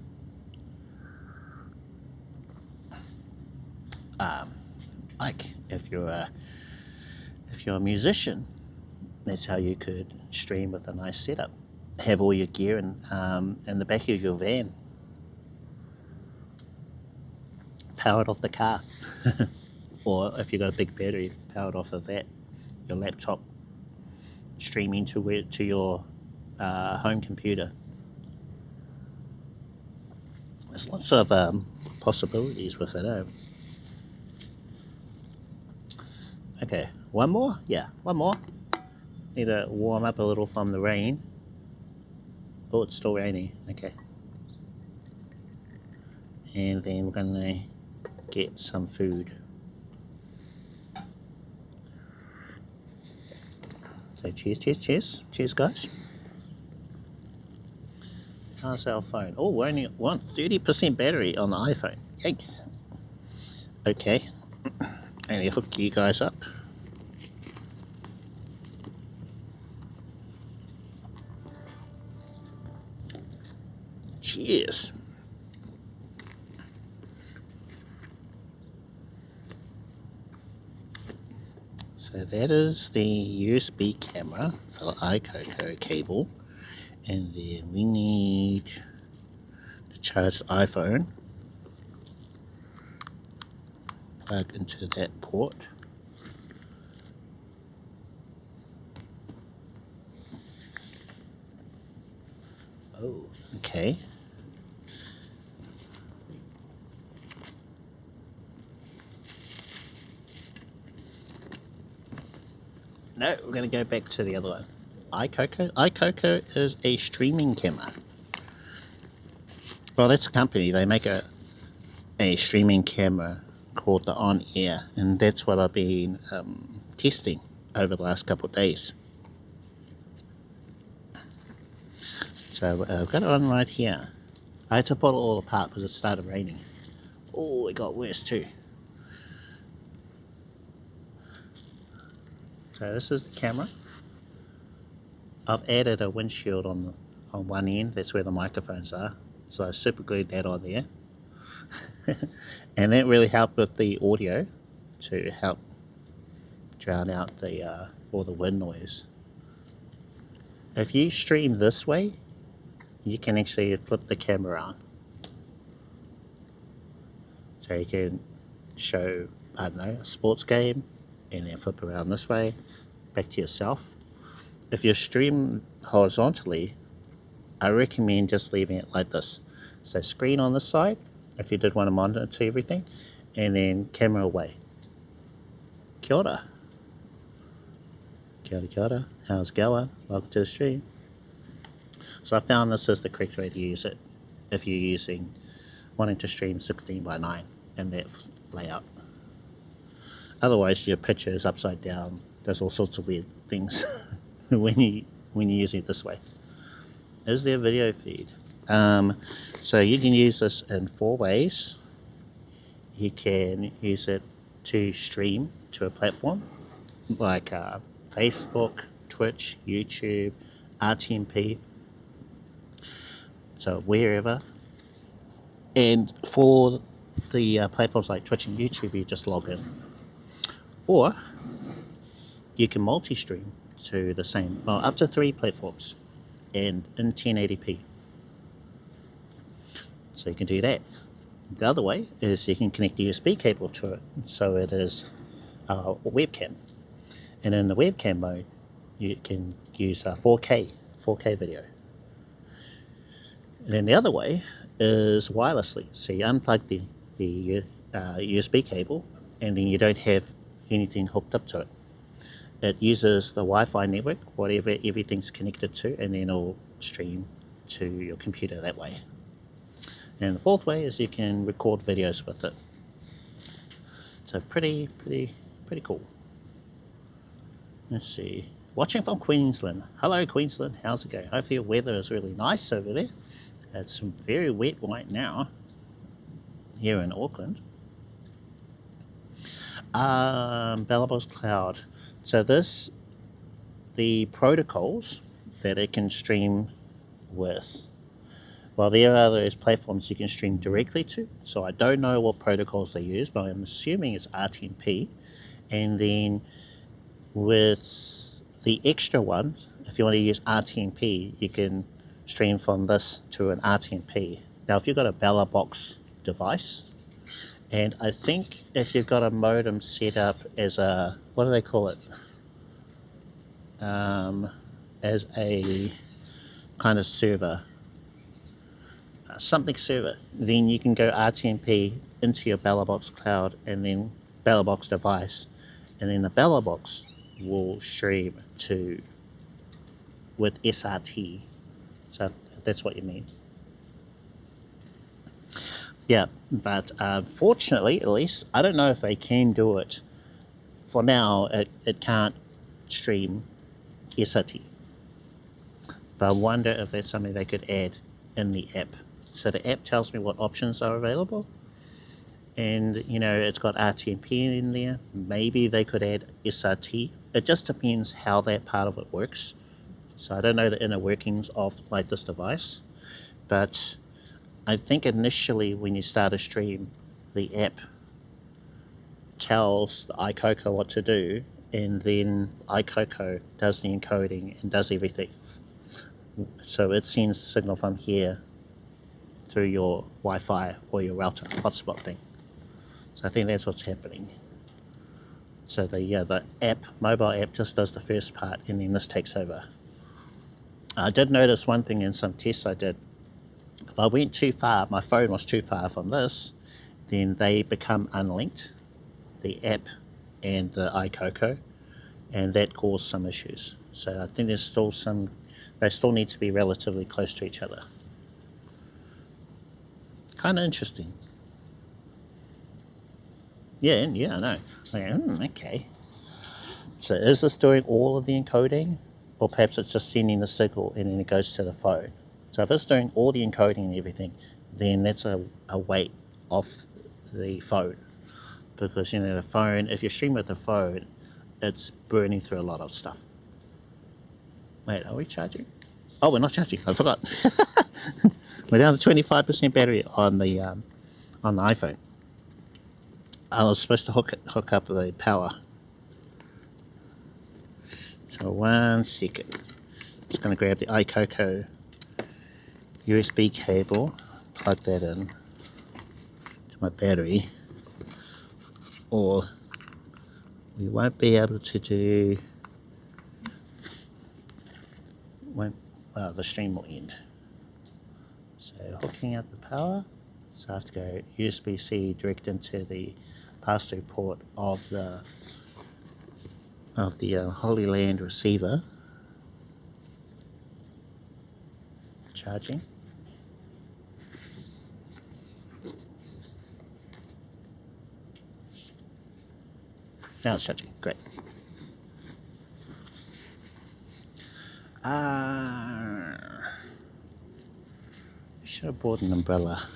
Like if you're a musician, that's how you could stream with a nice setup. Have all your gear in the back of your van, powered off the car, or if you've got a big battery, powered off of that, your laptop, streaming to your home computer. There's lots of possibilities with it, eh? Okay, one more? Yeah, one more. Need to warm up a little from the rain. Oh, it's still rainy. Okay. And then we're gonna get some food. So cheers guys. How's our phone? Oh, we're only 30% battery on the iPhone. Yikes. Okay. And I hook you guys up. Cheers. So that is the USB camera for the Aicoco cable, and then we need to charge the iPhone. Plug into that port. Oh, okay. No, we're going to go back to the other one. Aicoco. Aicoco is a streaming camera. Well, that's a company. They make a streaming camera called the onAir, and that's what I've been testing over the last couple of days. So I've got it on right here. I had to pull it all apart because it started raining. Oh, it got worse too. So this is the camera. I've added a windshield on one end. That's where the microphones are. So I super glued that on there. And that really helped with the audio to help drown out all the wind noise. If you stream this way, you can actually flip the camera around. So you can show, I don't know, a sports game, and then flip around this way, back to yourself. If you stream horizontally, I recommend just leaving it like this. So screen on this side, if you did want to monitor everything, and then camera away. Kia ora. Kia ora, kia ora. How's it going? Welcome to the stream. So I found this is the correct way to use it if you're wanting to stream 16:9 in that layout. Otherwise your picture is upside down. There's all sorts of weird things when you use it this way. Is there a video feed? So you can use this in 4 ways. You can use it to stream to a platform like Facebook, Twitch, YouTube, RTMP, so wherever. And for the platforms like Twitch and YouTube, you just log in. Or you can multi-stream to the same, well, up to 3 platforms and in 1080p. So you can do that. The other way is you can connect a USB cable to it, so it is a webcam. And in the webcam mode, you can use 4K video. And then the other way is wirelessly. So you unplug the USB cable, and then you don't have anything hooked up to it. It uses the Wi-Fi network, whatever everything's connected to, and then it'll stream to your computer that way. And the 4th way is you can record videos with it. So pretty cool. Let's see. Watching from Queensland. Hello Queensland, how's it going? Hopefully your weather is really nice over there. It's very wet right now here in Auckland. Bellabox Cloud. So the protocols that it can stream with. Well, there are those platforms you can stream directly to. So I don't know what protocols they use, but I'm assuming it's RTMP. And then with the extra ones, if you want to use RTMP, you can stream from this to an RTMP. Now, if you've got a Bellabox device, and I think if you've got a modem set up as a, what do they call it? As a kind of server, something server, then you can go RTMP into your Bellabox Cloud and then Bellabox device, and then the Bellabox will stream to with SRT. So that's what you mean. Yeah, but unfortunately, at least, I don't know if they can do it. For now, it can't stream SRT. But I wonder if that's something they could add in the app. So the app tells me what options are available. And, you know, it's got RTMP in there. Maybe they could add SRT. It just depends how that part of it works. So I don't know the inner workings of like this device. But I think initially when you start a stream, the app tells the Aicoco what to do, and then Aicoco does the encoding and does everything. So it sends the signal from here through your Wi-Fi or your router hotspot thing. So I think that's what's happening. So the app, mobile app, just does the first part, and then this takes over. I did notice one thing in some tests I did. If I went too far, my phone was too far from this, then they become unlinked, the app and the Aicoco, and that caused some issues. So I think there's still some, they still need to be relatively close to each other. Kind of interesting. Yeah, I know. Okay. So is this doing all of the encoding? Or perhaps it's just sending the signal and then it goes to the phone. So if it's doing all the encoding and everything, then that's a weight off the phone. Because, you know, the phone, if you stream with the phone, it's burning through a lot of stuff. Wait, are we charging? Oh, we're not charging. I forgot. We're down to 25% battery on the iPhone. I was supposed to hook up the power. So 1 second. Just going to grab the Aicoco USB cable, plug that in to my battery, or we won't be able to do, well, the stream will end. So hooking up the power, so I have to go USB-C direct into the pass-through port of the Holy Land receiver. Charging. Now it's charging. Great. Should have bought an umbrella.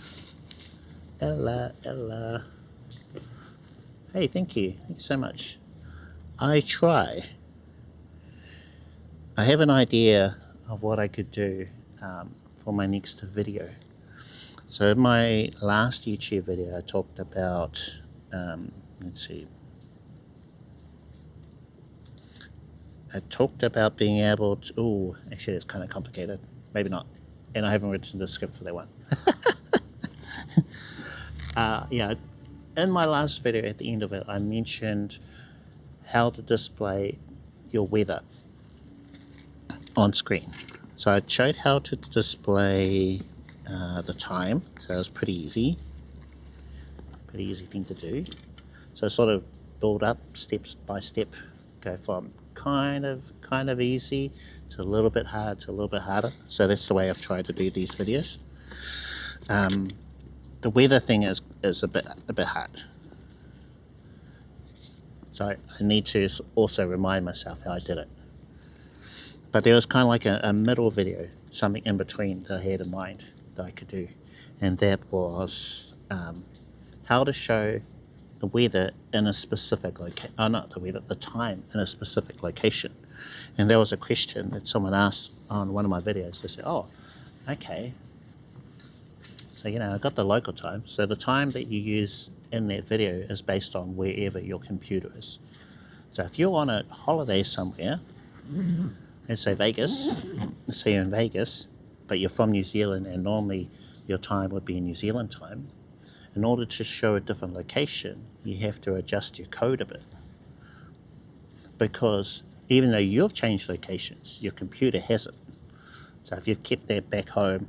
Ella. Hey, thank you. Thank you so much. I have an idea of what I could do for my next video. So in my last YouTube video, I talked about, let's see. I talked about being able to, actually it's kind of complicated. Maybe not. And I haven't written the script for that one. Yeah, in my last video at the end of it, I mentioned how to display your weather on screen. So I showed how to display the time. So it was pretty easy thing to do. So sort of build up steps by step, go from kind of easy to a little bit hard to a little bit harder. So that's the way I've tried to do these videos. The weather thing is a bit hard. So I need to also remind myself how I did it. But there was kind of like a middle video, something in between that I had in mind that I could do, and that was how to show the weather in a specific location, not the weather, the time in a specific location. And there was a question that someone asked on one of my videos. They said, oh, okay, so I got the local time, so the time that you use in that video is based on wherever your computer is. So if you're on a holiday somewhere, let's say Vegas, let's say you're in Vegas, but you're from New Zealand and normally your time would be New Zealand time, in order to show a different location, you have to adjust your code a bit. Because even though you've changed locations, your computer hasn't. So if you've kept that back home,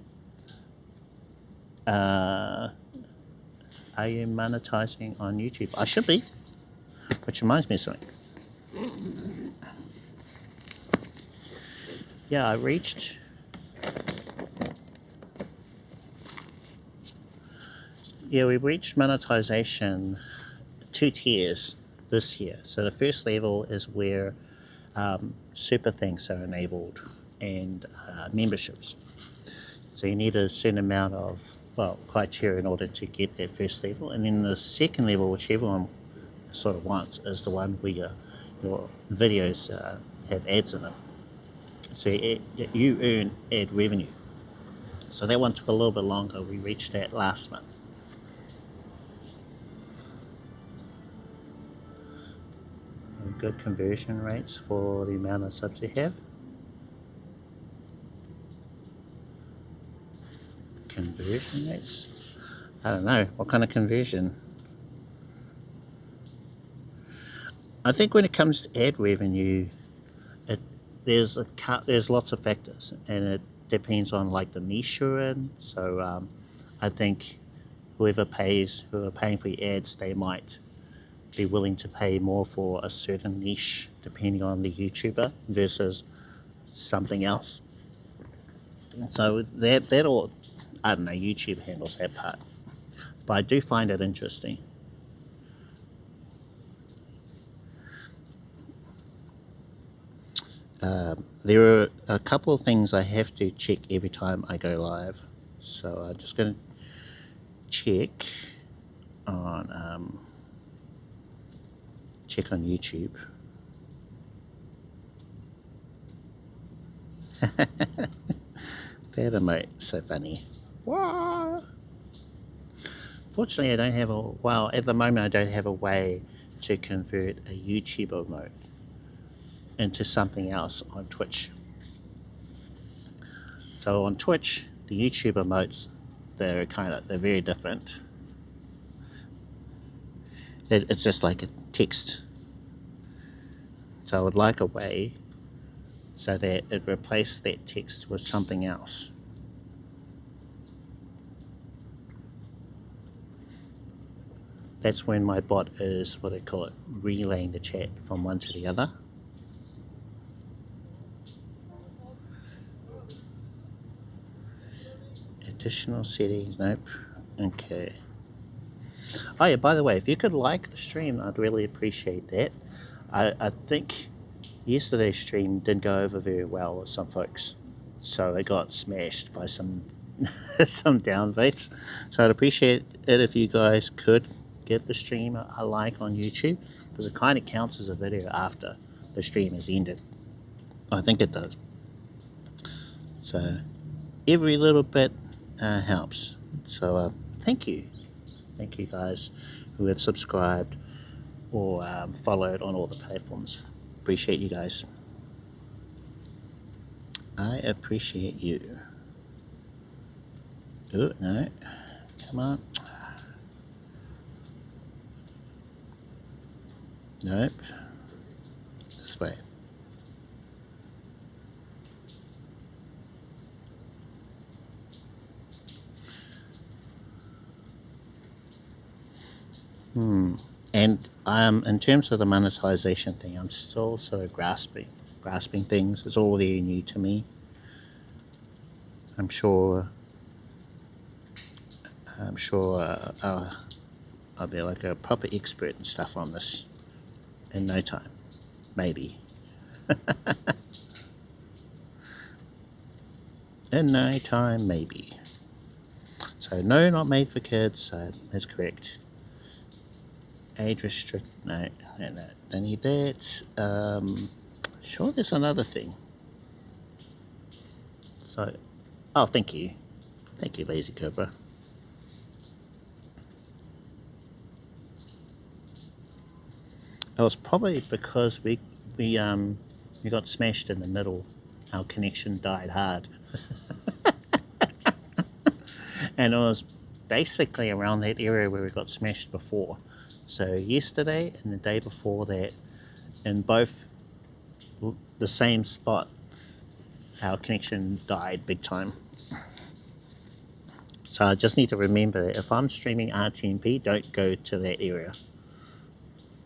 are you monetizing on YouTube? I should be, which reminds me of something. Yeah, I reached we reached monetization 2 tiers this year. So the first level is where super things are enabled and memberships. So you need a certain amount of criteria in order to get that first level. And then the second level, which everyone sort of wants, is the one where your videos have ads in them. So you earn ad revenue. So that one took a little bit longer. We reached that last month. And good conversion rates for the amount of subs you have. Conversion rates? I don't know. What kind of conversion? I think when it comes to ad revenue, there's lots of factors, and it depends on like the niche you're in. So I think who are paying for your ads, they might be willing to pay more for a certain niche depending on the YouTuber versus something else. So that all, I don't know, YouTube handles that part, but I do find it interesting. There are a couple of things I have to check every time I go live. So I'm just going to check on YouTube. That emote, so funny. What? Fortunately, I don't have at the moment I don't have a way to convert a YouTube emote into something else on Twitch. So on Twitch, the YouTube emotes, they're very different. It's just like a text. So I would like a way so that it replaced that text with something else. That's when my bot is, what they call it, relaying the chat from one to the other. Additional settings, nope. Okay. Oh yeah, by the way, if you could like the stream, I'd really appreciate that. I think yesterday's stream didn't go over very well with some folks, so I got smashed by some downvotes. So I'd appreciate it if you guys could give the stream a like on YouTube, because it kind of counts as a video after the stream is ended. I think it does. So every little bit helps. So thank you guys who have subscribed or followed on all the platforms. Appreciate you guys. I appreciate you. Oh no, come on. Nope, this way. And in terms of the monetization thing, I'm still sort of grasping things. It's all very new to me. I'm sure I'll be like a proper expert and stuff on this in no time, maybe. In no time, maybe. So no, not made for kids, so that's correct. Age restrict, no, don't need that. Sure, there's another thing. So, oh, thank you, Lazy Cobra. It was probably because we got smashed in the middle. Our connection died hard, and it was basically around that area where we got smashed before. So yesterday and the day before that, in both the same spot, our connection died big time. So I just need to remember that if I'm streaming RTMP, don't go to that area.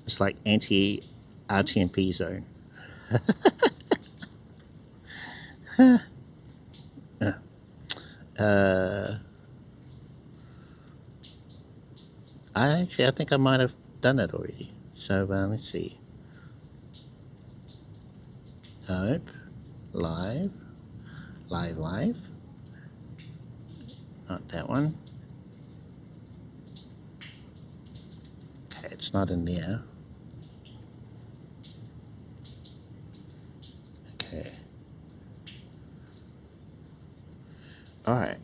It's like anti-RTMP zone. I think I might have done it already. So let's see. Nope. Live. Not that one. Okay, it's not in there. Okay. Alright.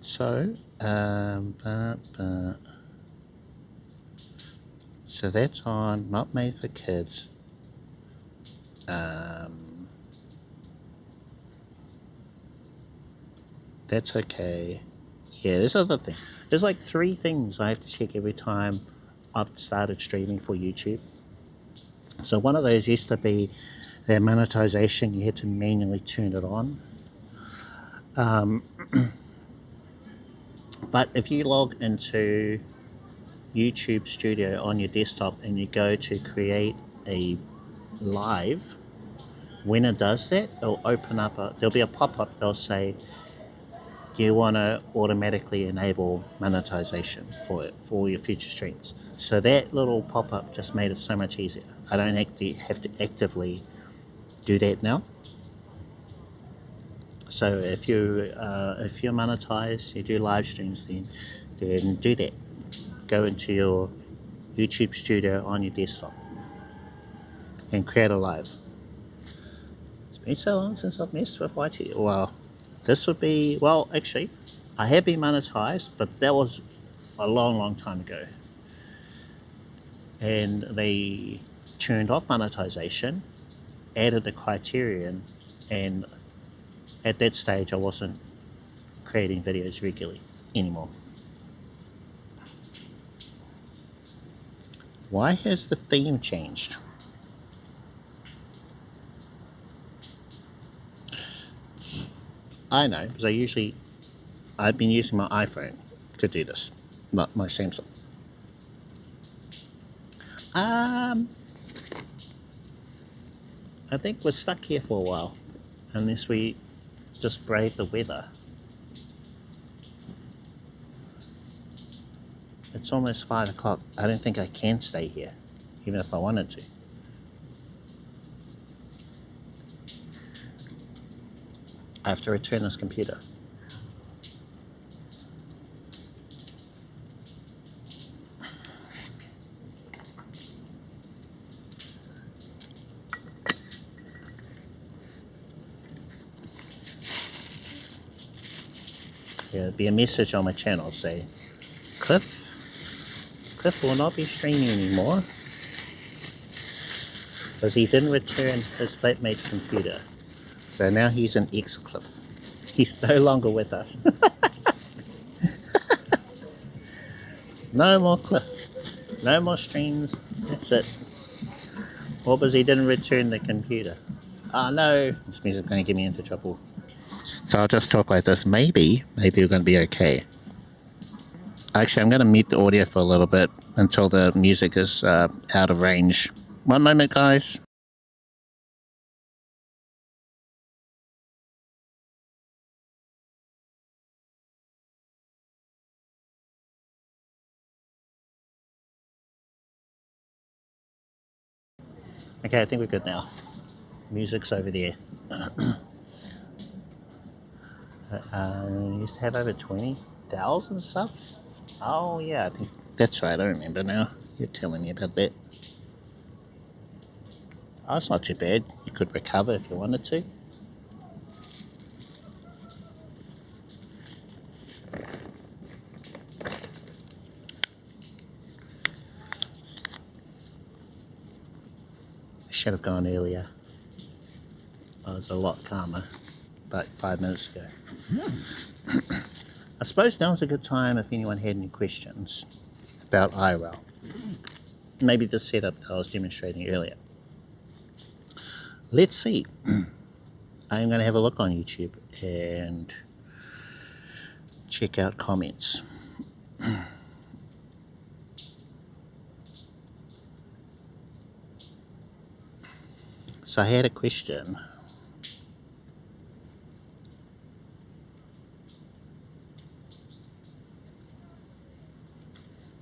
So, so that's on, not made for kids. That's okay. Yeah, there's other thing. There's like 3 things I have to check every time I've started streaming for YouTube. So one of those used to be their monetization. You had to manually turn it on. But if you log into YouTube Studio on your desktop and you go to create a live, when it does that, it'll open up there'll be a pop-up. They'll say, do you want to automatically enable monetization for all your future streams? So that little pop-up just made it so much easier. I don't actually have to actively do that now. So if you're monetized, you do live streams, then do that. Go into your YouTube Studio on your desktop and create a live. It's been so long since I've messed with YT. Well, this would be, well, actually, I have been monetized, but that was a long time ago. And they turned off monetization, added a criterion, and at that stage I wasn't creating videos regularly anymore. Why has the theme changed? I know, because I've been using my iPhone to do this, not my Samsung. I think we're stuck here for a while, unless we just brave the weather. It's almost 5 o'clock. I don't think I can stay here, even if I wanted to. I have to return this computer. Yeah, there'll be a message on my channel say, Cliff will not be streaming anymore because he didn't return his flatmate's computer. So now he's an ex-Cliff. He's no longer with us. No more Cliff. No more streams. That's it. What was he didn't return the computer? Oh no, this music's going to get me into trouble. So I'll just talk like this. Maybe we're going to be okay. Actually, I'm going to mute the audio for a little bit until the music is out of range. One moment, guys. Okay, I think we're good now. Music's over there. Used to have over 20. 1,000 subs? Oh yeah, I think that's right. I remember now. You're telling me about that. Oh, it's not too bad. You could recover if you wanted to. I should have gone earlier. I was a lot calmer about 5 minutes ago. I suppose now's a good time if anyone had any questions about IRL. Maybe the setup that I was demonstrating earlier. Let's see. I'm going to have a look on YouTube and check out comments. So I had a question.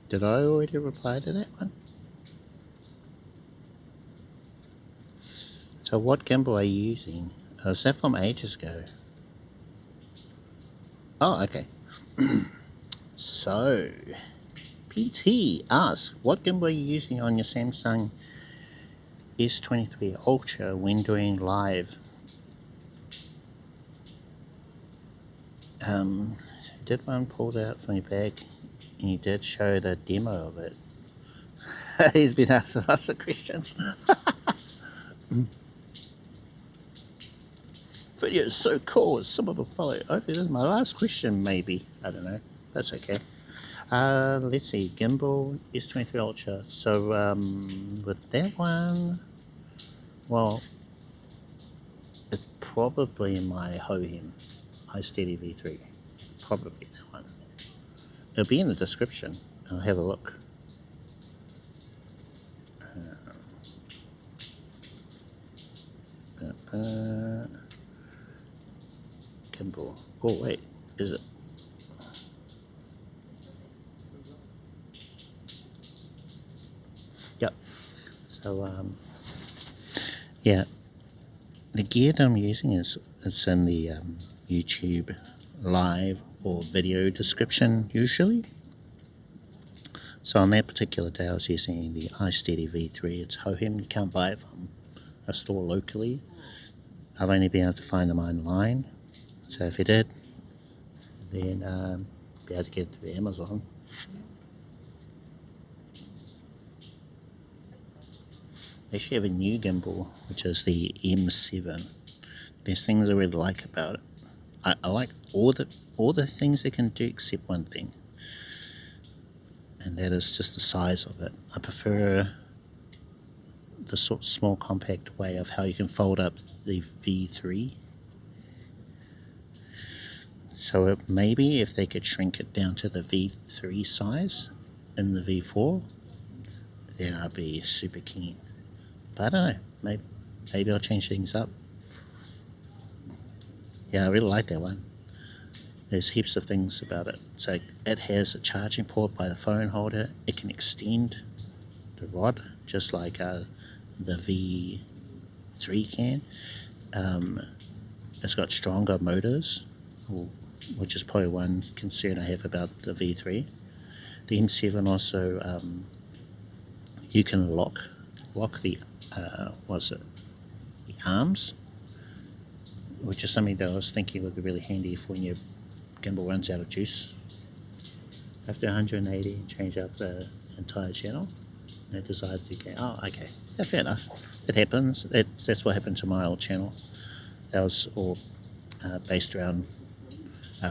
Did I already reply to that one? So what gimbal are you using? Was that from ages ago? Oh, okay. So, PT asks, what gimbal are you using on your Samsung S23 Ultra when doing live? Did one pulled out from your bag and you did show the demo of it? He's been asked lots of questions. Video is so cool, some of them follow. Hopefully this is my last question, maybe. I don't know. That's okay. Let's see. Gimbal S23 Ultra. So, with that one, well, it's probably my Hohem iSteady V3. Probably that one. It'll be in the description. I'll have a look. Gimbal. Oh, wait. Is it? Yep. So, yeah. The gear that I'm using it's in the YouTube live or video description usually. So on that particular day I was using the iSteady V3. It's Hohem. You can't buy it from a store locally. I've only been able to find them online. So if you did, then be able to get it through Amazon. They actually have a new gimbal, which is the M7. There's things I really like about it. I like all the things they can do except one thing, and that is just the size of it. I prefer the sort of small compact way of how you can fold up the V3. So maybe if they could shrink it down to the V3 size in the V4, then I'd be super keen. But I don't know, maybe I'll change things up. Yeah, I really like that one. There's heaps of things about it. So it has a charging port by the phone holder. It can extend the rod just like the V3 can. It's got stronger motors, which is probably one concern I have about the V3. The M7 also, you can lock the the arms, which is something that I was thinking would be really handy for when your gimbal runs out of juice. After 180, change up the entire channel. And it decides to go, oh, okay, yeah, fair enough. It happens. That's what happened to my old channel. That was all based around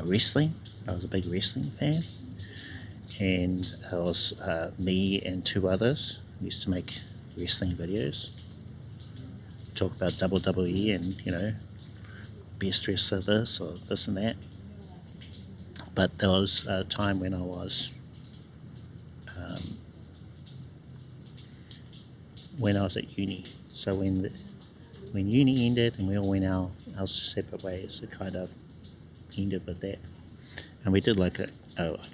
wrestling. I was a big wrestling fan. And it was me and two others used to make wrestling videos. Talk about WWE and, best wrestler this or this and that. But there was a time when I was at uni. So when uni ended and we all went our separate ways, it kind of ended with that. And we did like a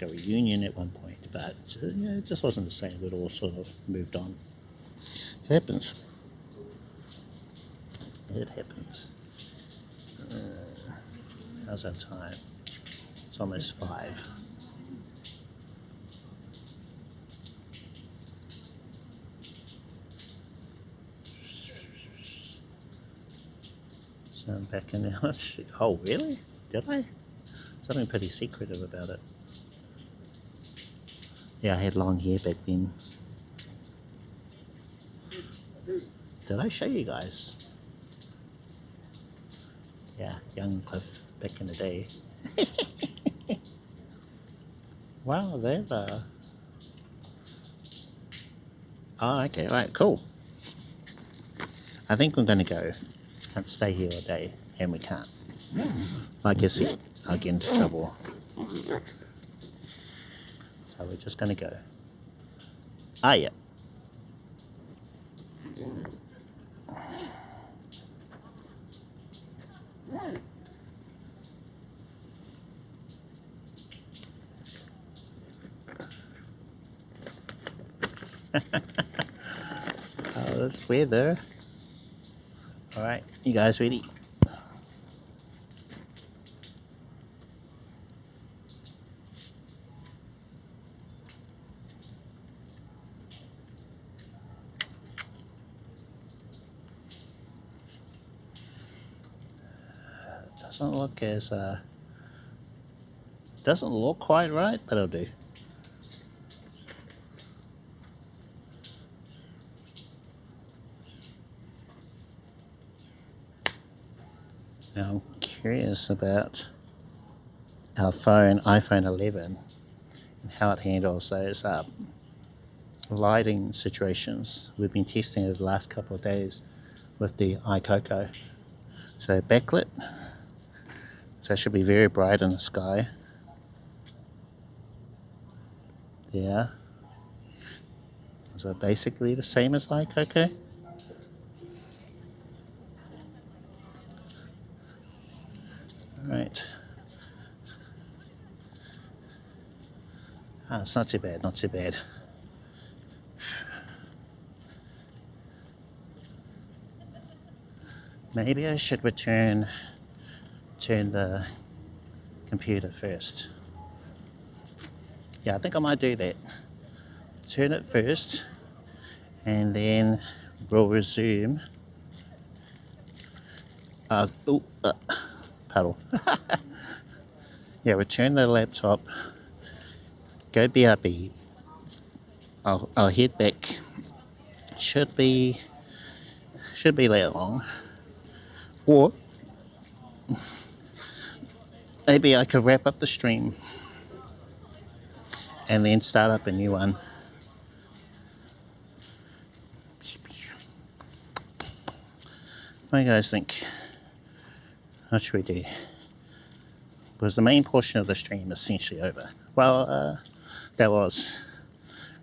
reunion at one point, but it just wasn't the same. We'd all sort of moved on. It happens. It happens. How's our time? It's almost 5. So I'm back in there. Oh, really? Did I? Something pretty secretive about it. Yeah, I had long hair back then. Did I show you guys? Yeah, young Cliff back in the day. Wow, they've oh, okay, right, cool. I think we're gonna go. Can't stay here all day, and we can't. Like I said, I'll get into trouble. So we're just gonna go. Ah, yeah. Oh, this weather. Alright, you guys ready? Doesn't look as doesn't look quite right, but it'll do. Now I'm curious about our iPhone 11, and how it handles those lighting situations. We've been testing it the last couple of days with the Aicoco. So backlit, so it should be very bright in the sky. Yeah. So basically the same as Aicoco. Alright. Ah, it's not too bad, not too bad. Maybe I should turn the computer first. Yeah, I think I might do that. Turn it first, and then we'll resume. Puddle. Yeah, return the laptop. Go BRB. I'll head back. Should be that long. Or maybe I could wrap up the stream and then start up a new one. What do you guys think? What should we do? Because the main portion of the stream is essentially over. Well, that was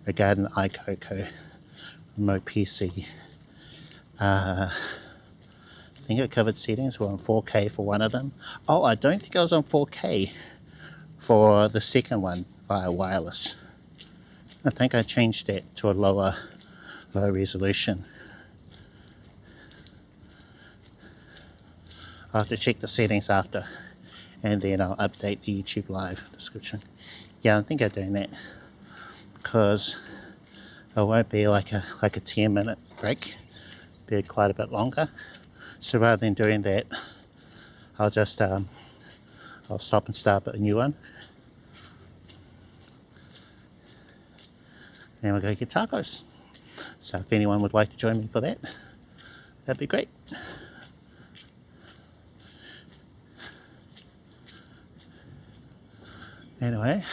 regarding Aicoco remote PC. I think I covered settings. We're on 4K for one of them. Oh, I don't think I was on 4K for the second one via wireless. I think I changed that to a low resolution. I'll have to check the settings after, and then I'll update the YouTube live description. Yeah, I think I'm doing that because it won't be like a 10-minute break. It'll be quite a bit longer. So rather than doing that, I'll just I'll stop and start a new one, and we'll go get tacos. So if anyone would like to join me for that, that'd be great. Anyway,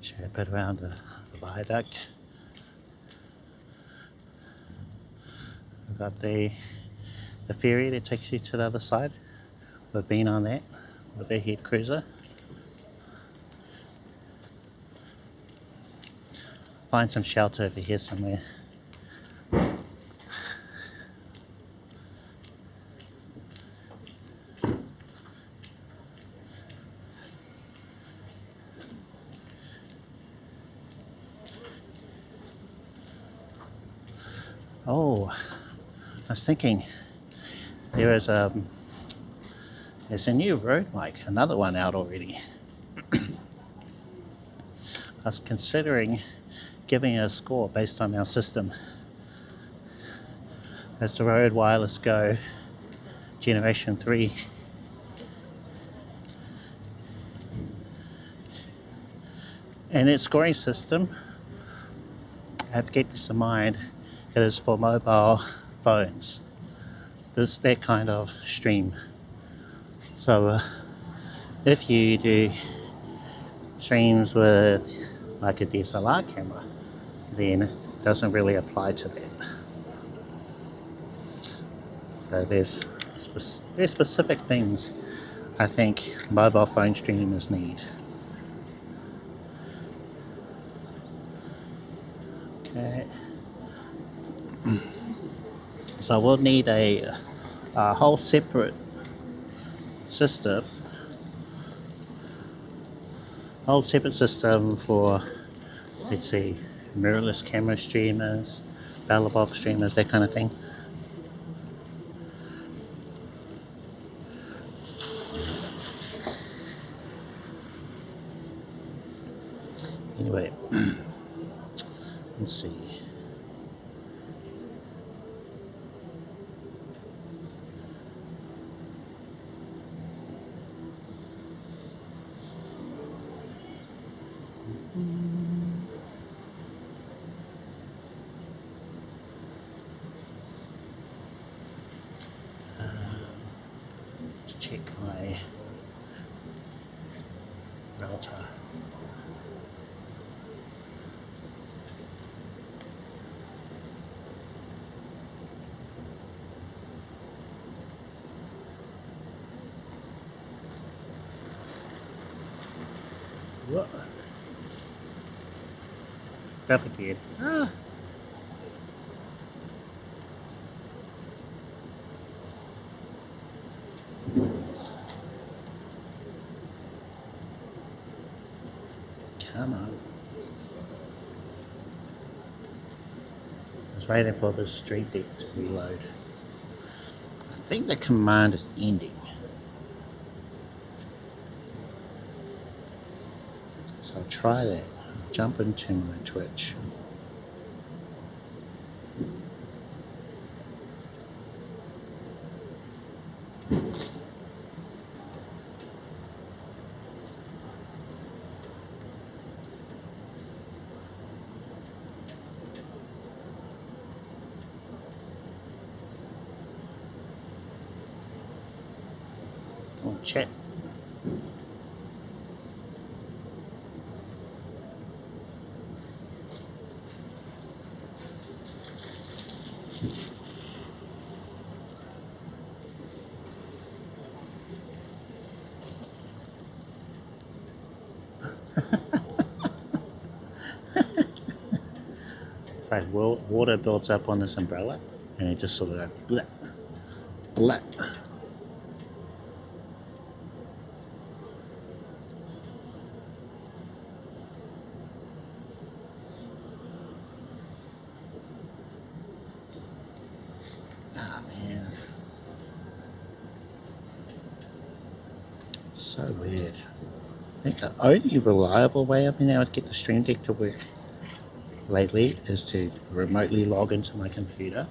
show a bit around the viaduct. We've got the ferry that takes you to the other side. We've been on that with our head cruiser. Find some shelter over here somewhere. Oh, I was thinking there's a new road mic, another one out already. I was considering giving it a score based on our system. That's the Rode Wireless Go Generation 3. And its scoring system, I have to keep this in mind, it is for mobile phones. This is that kind of stream. So if you do streams with like a DSLR camera, then it doesn't really apply to that. So there's very specific things I think mobile phone streamers need. Okay. So we'll need a whole separate system. For, let's see, mirrorless camera streamers, battle box streamers, that kind of thing. Anyway, let's see. Check my router. What? Grab again. Ah. Come on. I was waiting for the Stream Deck to reload. I think the command is ending. So I'll try that. I'll jump into my Twitch. Chat. It's like water builds up on this umbrella and it just sort of like bleh. So weird. I think the only reliable way I've been able to get the Stream Deck to work lately is to remotely log into my computer.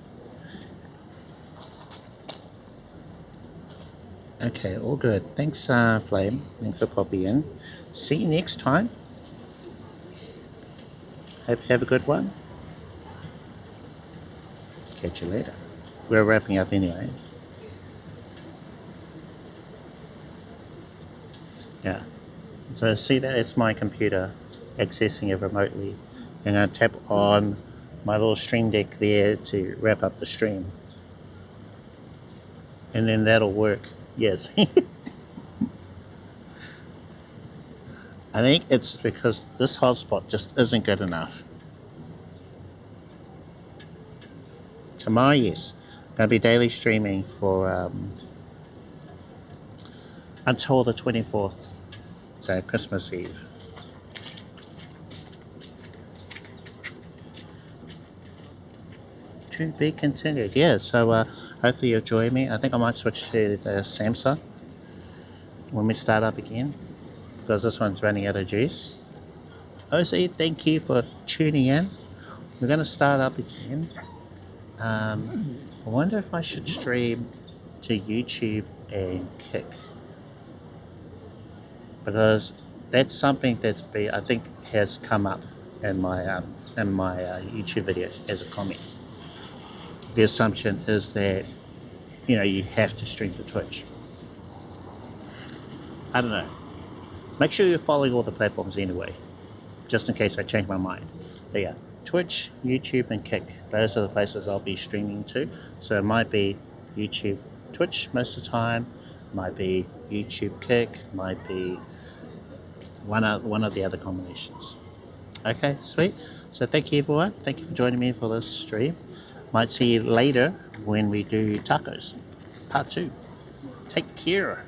Okay, all good. Thanks, Flame. Thanks for popping in. See you next time. Hope you have a good one. Catch you later. We're wrapping up anyway. Yeah. So see that? It's my computer accessing it remotely. And I tap on my little Stream Deck there to wrap up the stream. And then that'll work. Yes. I think it's because this hotspot just isn't good enough. Tomorrow, yes. Going to be daily streaming for until the 24th. So Christmas Eve. To be continued. Yeah, so hopefully you'll join me. I think I might switch to the Samsung when we start up again, because this one's running out of juice. OC, thank you for tuning in. We're going to start up again. I wonder if I should stream to YouTube and Kick, because that's something that's I think has come up in my YouTube videos as a comment. The assumption is that you have to stream to Twitch. I don't know. Make sure you're following all the platforms anyway, just in case I change my mind. But yeah, Twitch, YouTube, and Kick. Those are the places I'll be streaming to. So it might be YouTube, Twitch most of the time. Might be YouTube, Kick. Might be one of the other combinations. Okay, sweet. So thank you everyone. Thank you for joining me for this stream. Might see you later when we do tacos, part 2. Take care.